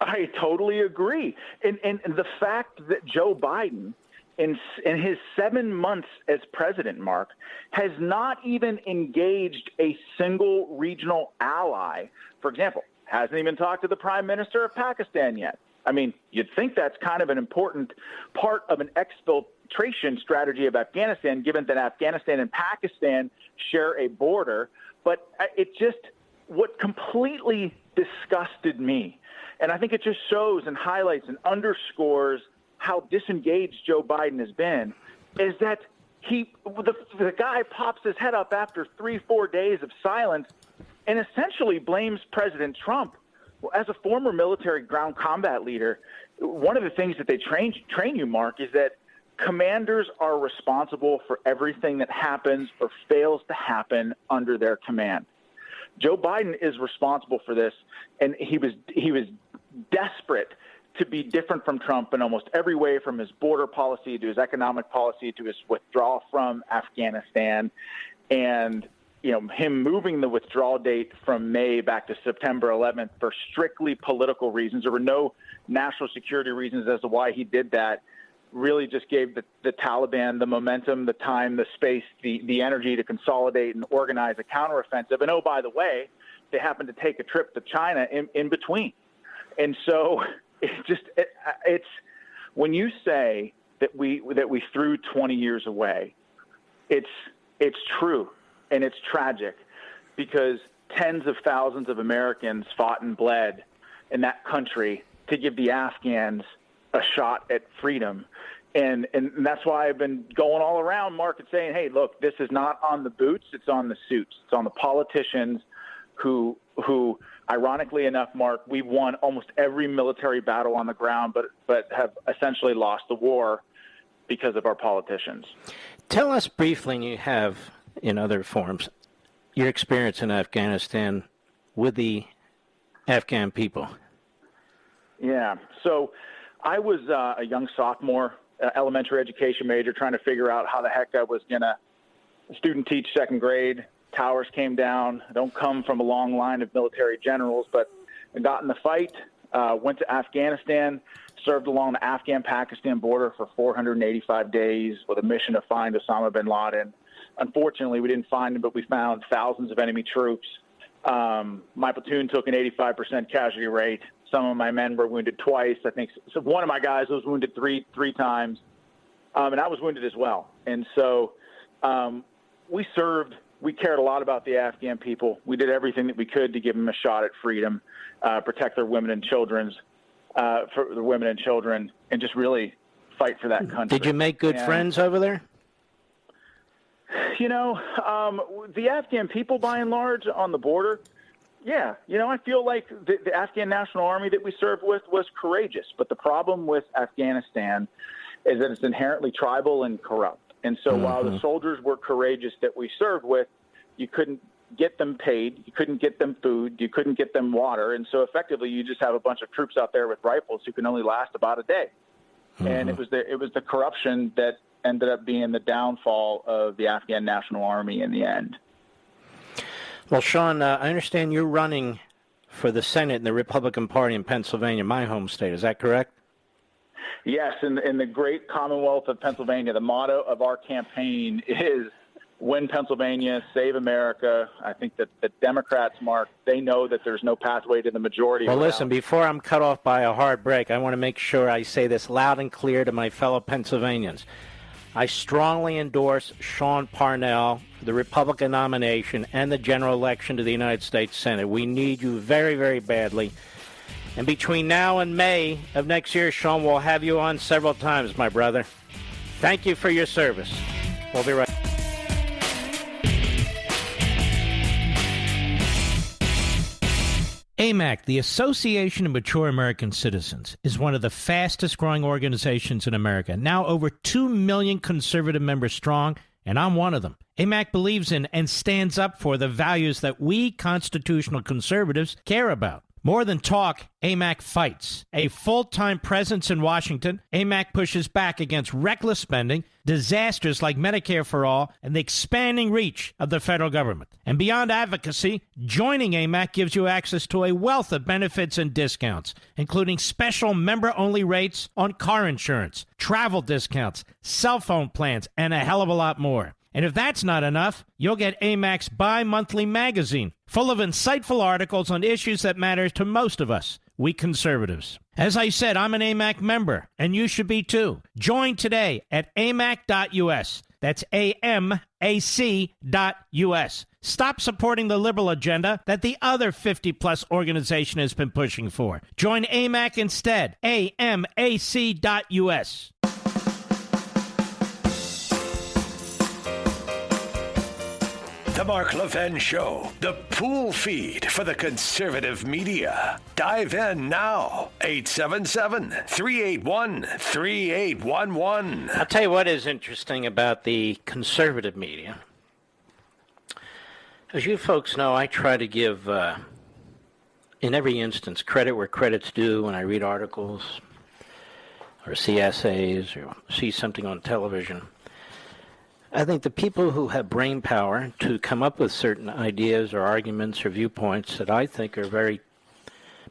Speaker 11: I totally agree. And the fact that Joe Biden, in his 7 months as president, Mark, has not even engaged a single regional ally, for example, hasn't even talked to the prime minister of Pakistan yet. I mean, you'd think that's kind of an important part of an exfiltration strategy of Afghanistan, given that Afghanistan and Pakistan share a border. But what completely disgusted me, and I think it just shows and highlights and underscores how disengaged Joe Biden has been, is that the guy pops his head up after 3-4 days of silence and essentially blames President Trump. Well, as a former military ground combat leader, one of the things that they train you, Mark, is that commanders are responsible for everything that happens or fails to happen under their command. Joe Biden is responsible for this, and he was desperate to be different from Trump in almost every way, from his border policy to his economic policy to his withdrawal from Afghanistan. And him moving the withdrawal date from May back to September 11th for strictly political reasons. There were no national security reasons as to why he did that. Really just gave the Taliban the momentum, the time, the space, the energy to consolidate and organize a counteroffensive. And, oh, by the way, they happened to take a trip to China in between. And so it's when you say that we threw 20 years away, it's true. And it's tragic because tens of thousands of Americans fought and bled in that country to give the Afghans a shot at freedom. And that's why I've been going all around, Mark, and saying, hey, look, this is not on the boots, it's on the suits. It's on the politicians who ironically enough, Mark, we've won almost every military battle on the ground, but have essentially lost the war because of our politicians.
Speaker 3: Tell us briefly, and you have in other forms, your experience in Afghanistan with the Afghan people.
Speaker 11: Yeah. So I was a young sophomore, elementary education major, trying to figure out how the heck I was going to student teach second grade. Towers came down. I don't come from a long line of military generals, but I got in the fight, went to Afghanistan, served along the Afghan-Pakistan border for 485 days with a mission to find Osama bin Laden. Unfortunately, we didn't find him, but we found thousands of enemy troops. My platoon took an 85% casualty rate. Some of my men were wounded twice. I think so one of my guys was wounded three times, and I was wounded as well. And so we served. We cared a lot about the Afghan people. We did everything that we could to give them a shot at freedom, protect their women and children, and just really fight for that country.
Speaker 3: Did you make good friends over there?
Speaker 11: The Afghan people, by and large, on the border, yeah. I feel like the Afghan National Army that we served with was courageous. But the problem with Afghanistan is that it's inherently tribal and corrupt. And so while the soldiers were courageous that we served with, you couldn't get them paid, you couldn't get them food, you couldn't get them water. And so effectively you just have a bunch of troops out there with rifles who can only last about a day. And it was the corruption that ended up being the downfall of the Afghan National Army in the end.
Speaker 3: Well, Sean, I understand you're running for the Senate in the Republican Party in Pennsylvania, my home state. Is that correct?
Speaker 11: Yes, in the great Commonwealth of Pennsylvania, the motto of our campaign is win Pennsylvania, save America. I think that the Democrats, Mark, they know that there's no pathway to the majority.
Speaker 3: Well, listen, before I'm cut off by a hard break, I want to make sure I say this loud and clear to my fellow Pennsylvanians. I strongly endorse Sean Parnell for the Republican nomination and the general election to the United States Senate. We need you very, very badly. And between now and May of next year, Sean, we'll have you on several times, my brother. Thank you for your service. We'll be right back.
Speaker 1: AMAC, the Association of Mature American Citizens, is one of the fastest-growing organizations in America, now over 2 million conservative members strong, and I'm one of them. AMAC believes in and stands up for the values that we constitutional conservatives care about. More than talk, AMAC fights. A full-time presence in Washington, AMAC pushes back against reckless spending, disasters like Medicare for All, and the expanding reach of the federal government. And beyond advocacy, joining AMAC gives you access to a wealth of benefits and discounts, including special member-only rates on car insurance, travel discounts, cell phone plans, and a hell of a lot more. And if that's not enough, you'll get AMAC's bi-monthly magazine, full of insightful articles on issues that matter to most of us, we conservatives. As I said, I'm an AMAC member, and you should be too. Join today at amac.us. That's AMAC.us. Stop supporting the liberal agenda that the other 50-plus organization has been pushing for. Join AMAC instead. AMAC.us.
Speaker 6: The Mark Levin Show, the pool feed for the conservative media. Dive in now. 877-381-3811.
Speaker 3: I'll tell you what is interesting about the conservative media. As you folks know, I try to give, in every instance, credit where credit's due when I read articles or see essays or see something on television. I think the people who have brain power to come up with certain ideas or arguments or viewpoints that I think are very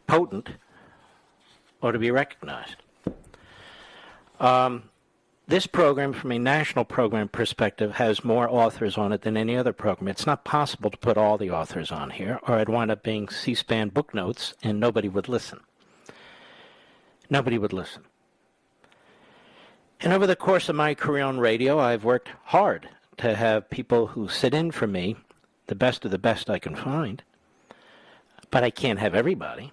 Speaker 3: potent ought to be recognized. This program, from a national program perspective, has more authors on it than any other program. It's not possible to put all the authors on here, or I'd wind up being C-SPAN book notes, and nobody would listen. Nobody would listen. And over the course of my career on radio, I've worked hard to have people who sit in for me, the best of the best I can find. But I can't have everybody.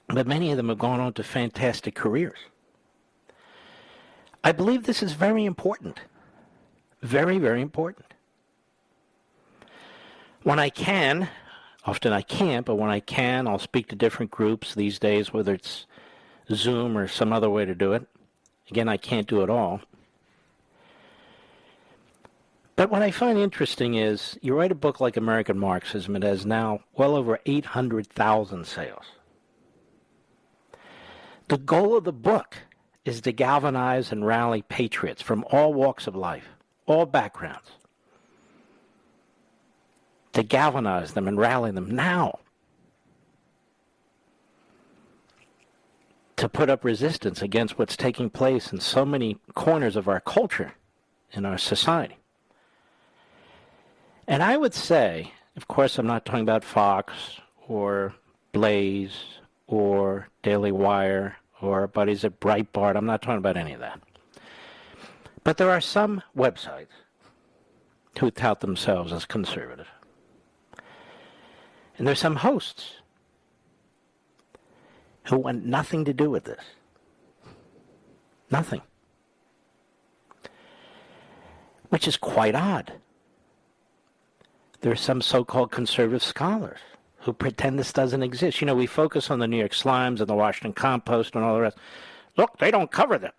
Speaker 3: But many of them have gone on to fantastic careers. I believe this is very important. Very, very important. When I can, often I can't, but when I can, I'll speak to different groups these days, whether it's Zoom or some other way to do it. Again, I can't do it all. But what I find interesting is you write a book like American Marxism. It has now well over 800,000 sales. The goal of the book is to galvanize and rally patriots from all walks of life, all backgrounds, to galvanize them and rally them now, to put up resistance against what's taking place in so many corners of our culture, in our society. And I would say, of course, I'm not talking about Fox or Blaze or Daily Wire or our buddies at Breitbart. I'm not talking about any of that. But there are some websites who tout themselves as conservative. And there's some hosts who want nothing to do with this. Nothing. Which is quite odd. There are some so-called conservative scholars who pretend this doesn't exist. You know, we focus on the New York Slimes and the Washington Compost and all the rest. Look, they don't cover that.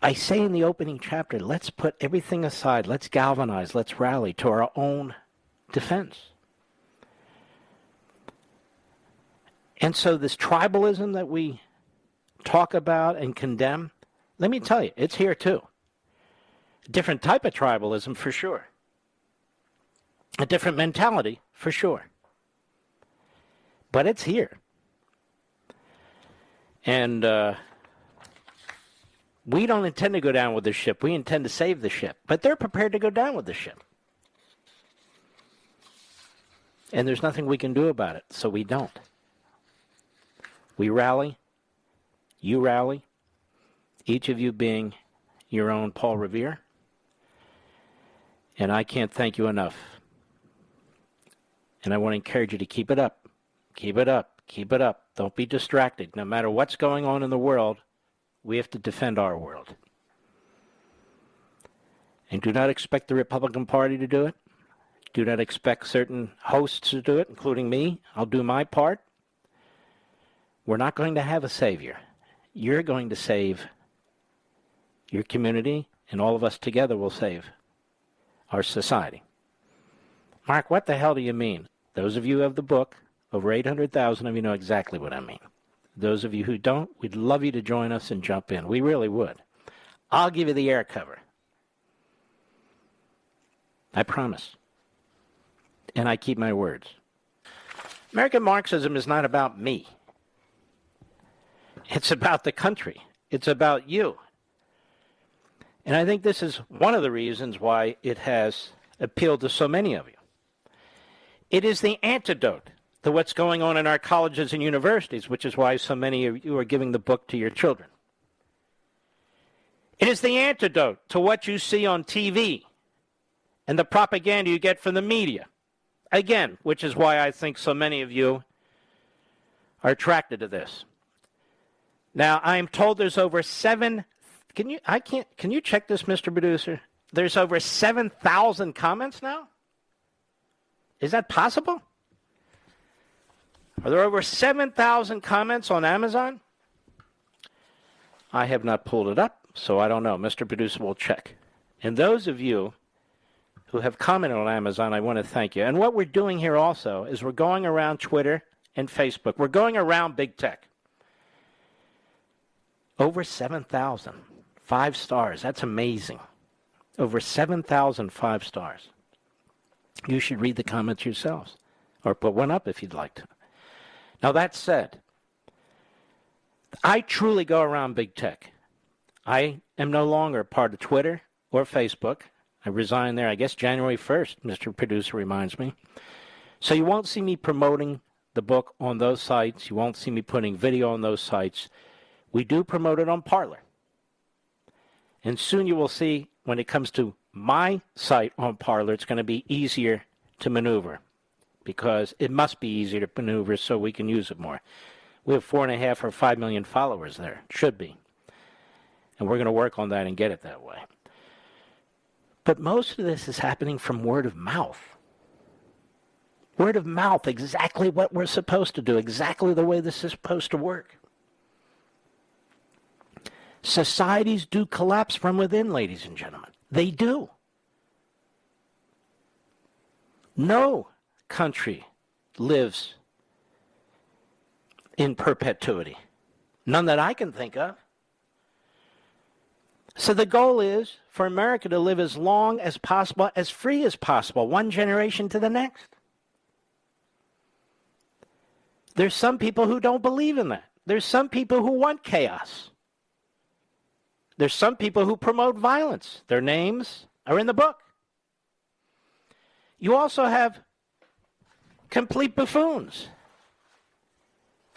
Speaker 3: I say in the opening chapter, let's put everything aside. Let's galvanize. Let's rally to our own defense. And so this tribalism that we talk about and condemn, let me tell you, it's here too. A different type of tribalism for sure. A different mentality for sure. But it's here. And we don't intend to go down with the ship. We intend to save the ship. But they're prepared to go down with the ship. And there's nothing we can do about it, so we don't. We rally. You rally. Each of you being your own Paul Revere. And I can't thank you enough. And I want to encourage you to keep it up. Keep it up. Keep it up. Don't be distracted. No matter what's going on in the world, we have to defend our world. And do not expect the Republican Party to do it. Do not expect certain hosts to do it, including me. I'll do my part. We're not going to have a savior. You're going to save your community, and all of us together will save our society. Mark, what the hell do you mean? Those of you who have the book, over 800,000 of you know exactly what I mean. Those of you who don't, we'd love you to join us and jump in. We really would. I'll give you the air cover. I promise. And I keep my words. American Marxism is not about me. It's about the country. It's about you. And I think this is one of the reasons why it has appealed to so many of you. It is the antidote to what's going on in our colleges and universities, which is why so many of you are giving the book to your children. It is the antidote to what you see on TV and the propaganda you get from the media. Again, which is why I think so many of you are attracted to this. Now, I am told there's over can you check this, Mr. Producer? There's over 7,000 comments now? Is that possible? Are there over 7,000 comments on Amazon? I have not pulled it up, so I don't know. Mr. Producer will check. And those of you who have commented on Amazon, I want to thank you. And what we're doing here also is we're going around Twitter and Facebook. We're going around big tech. Over 7,000. 5 stars. That's amazing. Over 7,000 5 stars. You should read the comments yourselves. Or put one up if you'd like to. Now, that said, I truly go around big tech. I am no longer part of Twitter or Facebook. I resigned there, I guess, January 1st, Mr. Producer reminds me. So you won't see me promoting the book on those sites. You won't see me putting video on those sites. We do promote it on Parler. And soon you will see, when it comes to my site on Parler, it's going to be easier to maneuver, because it must be easier to maneuver so we can use it more. We have 4.5 or 5 million followers there. It should be. And we're going to work on that and get it that way. But most of this is happening from word of mouth. Word of mouth, exactly what we're supposed to do, exactly the way this is supposed to work. Societies do collapse from within, ladies and gentlemen. They do. No country lives in perpetuity. None that I can think of. So the goal is for America to live as long as possible, as free as possible, one generation to the next. There's some people who don't believe in that. There's some people who want chaos. There's some people who promote violence. Their names are in the book. You also have complete buffoons.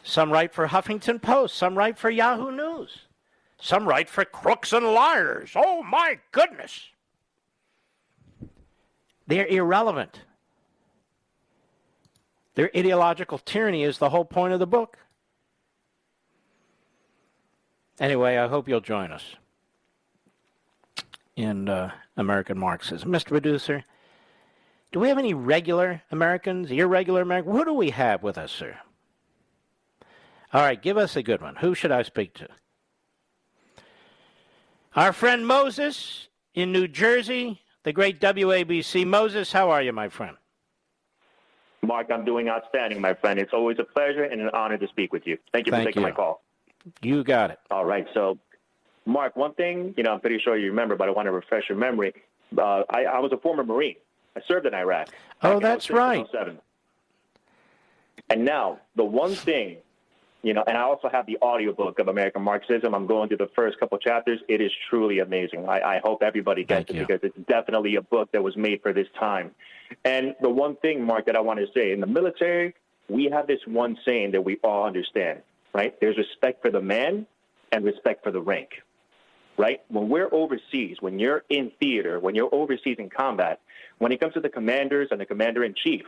Speaker 3: Some write for Huffington Post. Some write for Yahoo News. Some write for crooks and liars. Oh, my goodness. They're irrelevant. Their ideological tyranny is the whole point of the book. Anyway, I hope you'll join us in American Marxism. Mr. Producer, do we have any regular Americans, irregular Americans? Who do we have with us, sir? All right, give us a good one. Who should I speak to?
Speaker 1: Our friend Moses in New Jersey, the great WABC. Moses, how are you, my friend?
Speaker 12: Mark, I'm doing outstanding, my friend. It's always a pleasure and an honor to speak with you. Thank you for taking my call.
Speaker 1: You got it.
Speaker 12: All right. So, Mark, one thing, I'm pretty sure you remember, but I want to refresh your memory. I was a former Marine. I served in Iraq.
Speaker 1: Oh, that's right.
Speaker 12: And now, the one thing, and I also have the audiobook of American Marxism. I'm going through the first couple chapters. It is truly amazing. I hope everybody gets it because it's definitely a book that was made for this time. And the one thing, Mark, that I want to say, in the military, we have this one saying that we all understand, right? There's respect for the man and respect for the rank, right? When we're overseas, when you're in theater, when you're overseas in combat, when it comes to the commanders and the commander-in-chief,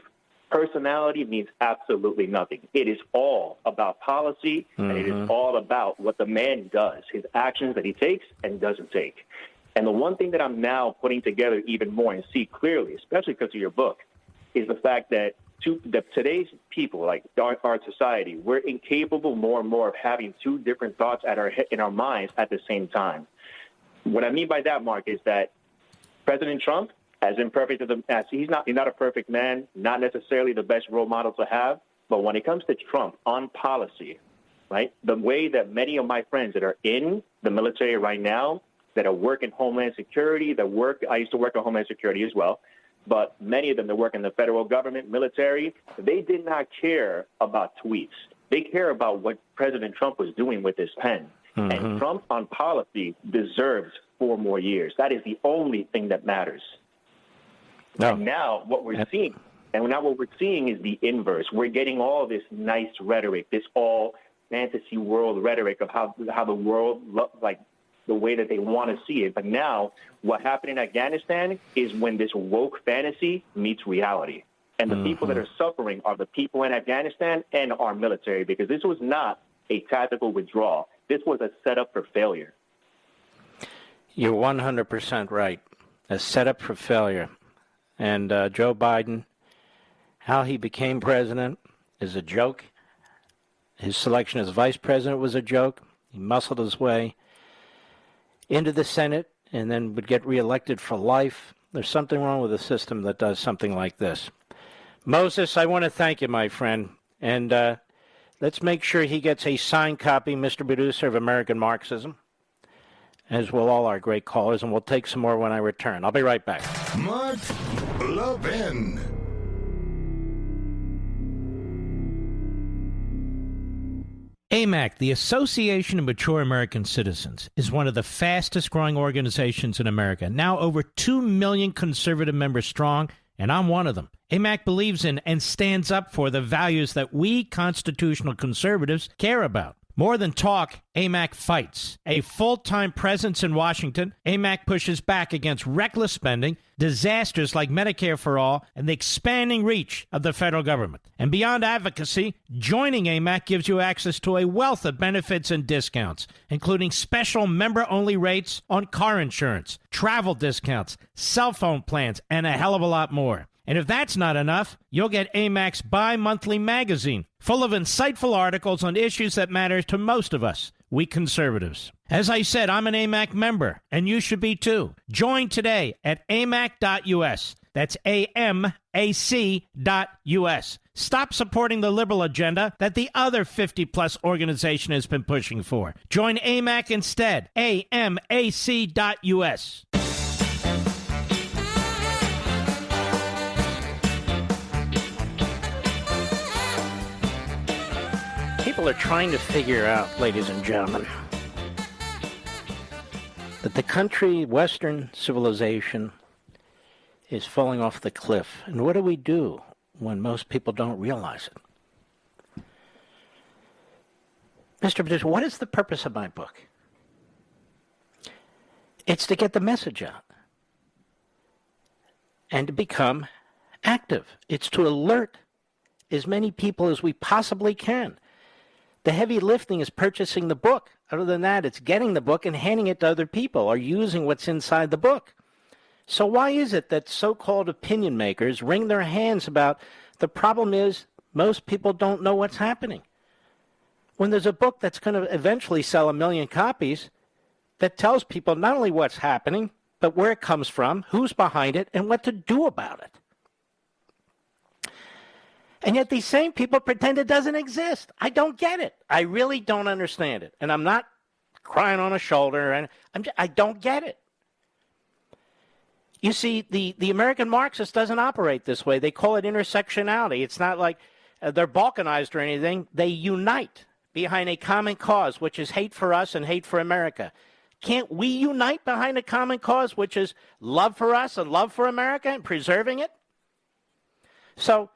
Speaker 12: personality means absolutely nothing. It is all about policy, and it is all about what the man does, his actions that he takes and doesn't take. And the one thing that I'm now putting together even more and see clearly, especially because of your book, is the fact that today's people, like our society, we're incapable more and more of having two different thoughts in our minds at the same time. What I mean by that, Mark, is that President Trump, as imperfect as he's not a perfect man, not necessarily the best role model to have, but when it comes to Trump on policy, right, the way that many of my friends that are in the military right now, that are working Homeland Security, I used to work in Homeland Security as well, but many of them that work in the federal government, military, they did not care about tweets. They care about what President Trump was doing with his pen. And Trump on policy deserves 4 more years. That is the only thing that matters. And now what we're seeing, is the inverse. We're getting all this nice rhetoric, this all fantasy world rhetoric of how the world looks like, the way that they want to see it. But now what happened in Afghanistan is when this woke fantasy meets reality. And the people that are suffering are the people in Afghanistan and our military, because this was not a tactical withdrawal. This was a setup for failure.
Speaker 1: You're 100% right. A setup for failure. And Joe Biden, how he became president is a joke. His selection as vice president was a joke. He muscled his way into the Senate and then would get reelected for life. There's something wrong with a system that does something like this. Moses, I want to thank you, my friend. And let's make sure he gets a signed copy, Mr. Producer, of American Marxism, as will all our great callers, and we'll take some more when I return. I'll be right back.
Speaker 2: Mark Levin.
Speaker 1: AMAC, the Association of Mature American Citizens, is one of the fastest growing organizations in America. Now over 2 million conservative members strong, and I'm one of them. AMAC believes in and stands up for the values that we constitutional conservatives care about. More than talk, AMAC fights. A full-time presence in Washington, AMAC pushes back against reckless spending, disasters like Medicare for All, and the expanding reach of the federal government. And beyond advocacy, joining AMAC gives you access to a wealth of benefits and discounts, including special member-only rates on car insurance, travel discounts, cell phone plans, and a hell of a lot more. And if that's not enough, you'll get AMAC's bi-monthly magazine, full of insightful articles on issues that matter to most of us, we conservatives. As I said, I'm an AMAC member, and you should be too. Join today at amac.us. That's AMAC.us. Stop supporting the liberal agenda that the other 50-plus organization has been pushing for. Join AMAC instead. AMAC.us. People are trying to figure out, ladies and gentlemen, that the country, Western civilization, is falling off the cliff. And what do we do when most people don't realize it? Mr. Producer, what is the purpose of my book? It's to get the message out and to become active. It's to alert as many people as we possibly can. The heavy lifting is purchasing the book. Other than that, it's getting the book and handing it to other people or using what's inside the book. So why is it that so-called opinion makers wring their hands about the problem is most people don't know what's happening? When there's a book that's going to eventually sell 1 million copies,
Speaker 3: that tells people not only what's happening, but where it comes from, who's behind it, and what to do about it. And yet these same people pretend it doesn't exist. I don't get it. I really don't understand it. And I'm not crying on a shoulder. And I don't get it. You see, the American Marxist doesn't operate this way. They call it intersectionality. It's not like they're balkanized or anything. They unite behind a common cause, which is hate for us and hate for America. Can't we unite behind a common cause, which is love for us and love for America and preserving it? So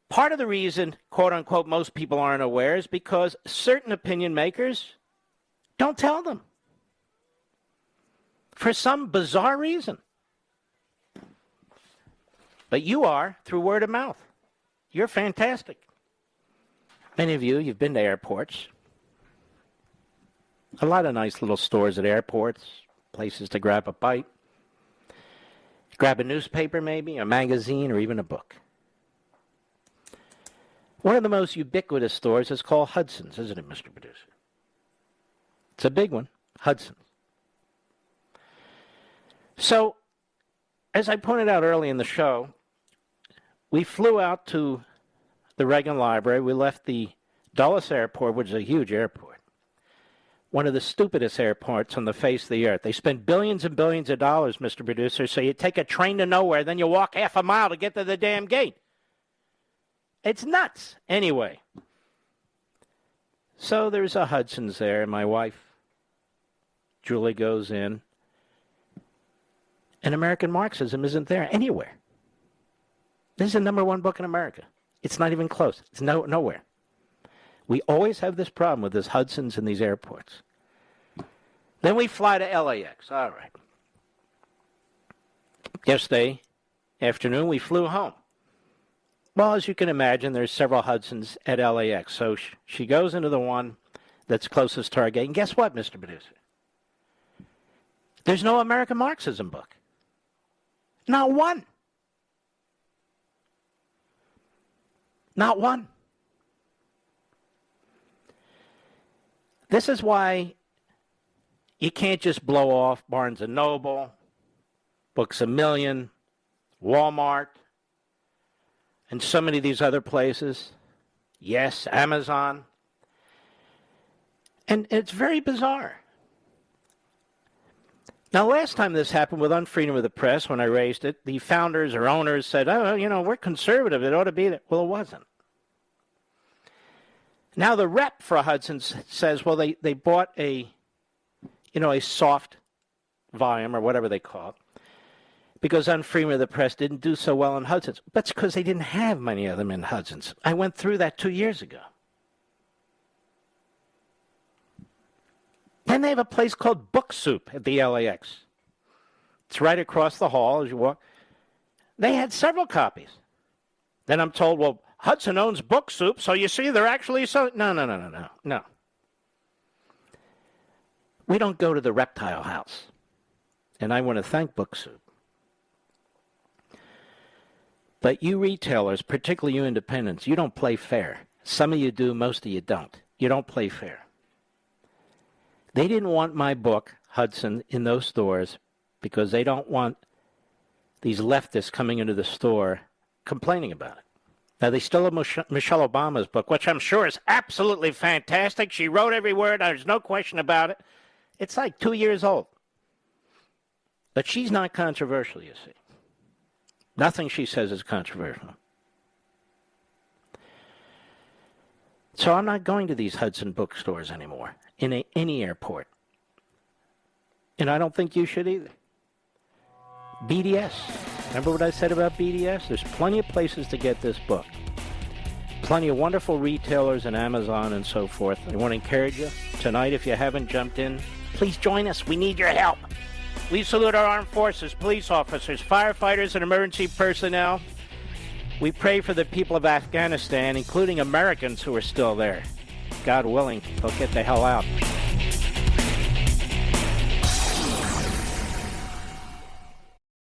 Speaker 3: part of the reason, quote unquote, most people aren't aware is because certain opinion makers don't tell them for some bizarre reason. But you are through word of mouth. You're fantastic. Many of you, you've been to airports. A lot of nice little stores at airports, places to grab a bite. Grab a newspaper maybe, a magazine, or even a book. One of the most ubiquitous stores is called Hudson's, isn't it, Mr. Producer? It's a big one, Hudson's. So, as I pointed out early in the show, we flew out to the Reagan Library. We left the Dulles Airport, which is a huge airport, one of the stupidest airports on the face of the earth. They spend billions and billions of dollars, Mr. Producer, so you take a train to nowhere, then you walk half a mile to get to the damn gate. It's nuts. Anyway, so there's a Hudson's there, and my wife, Julie, goes in, and American Marxism isn't there anywhere. This is the number one book in America. It's not even close. It's nowhere. We always have this problem with this Hudson's and these airports. Then we fly to LAX. All right. Yesterday afternoon, we flew home. Well, as you can imagine, there's several Hudson's at LAX. So she goes into the one that's closest to our gate. And guess what, Mr. Producer? There's no American Marxism book. Not one. Not one. This is why you can't just blow off Barnes & Noble, Books A Million, Walmart, and so many of these other places. Yes, Amazon. And it's very bizarre. Now, last time this happened with Unfreedom of the Press, when I raised it, the founders or owners said, oh, you know, we're conservative. It ought to be there. Well, it wasn't. Now the rep for Hudson's says, well, they bought a soft volume or whatever they call it, because Unfreedom of the Press didn't do so well in Hudson's. But it's because they didn't have many of them in Hudson's. I went through that 2 years ago. Then they have a place called Book Soup at the LAX. It's right across the hall as you walk. They had several copies. Then I'm told, well, Hudson owns Book Soup, so you see they're actually so... No. We don't go to the reptile house. And I want to thank Book Soup. But you retailers, particularly you independents, you don't play fair. Some of you do, most of you don't. You don't play fair. They didn't want my book, Hudson, in those stores because they don't want these leftists coming into the store complaining about it. Now, they still have Michelle Obama's book, which I'm sure is absolutely fantastic. She wrote every word. There's no question about it. It's like 2 years old. But she's not controversial, you see. Nothing she says is controversial. So I'm not going to these Hudson bookstores anymore in any airport. And I don't think you should either. BDS. Remember what I said about BDS? There's plenty of places to get this book. Plenty of wonderful retailers and Amazon and so forth. I want to encourage you tonight, if you haven't jumped in, please join us. We need your help. We salute our armed forces, police officers, firefighters, and emergency personnel. We pray for the people of Afghanistan, including Americans who are still there. God willing, they'll get the hell out.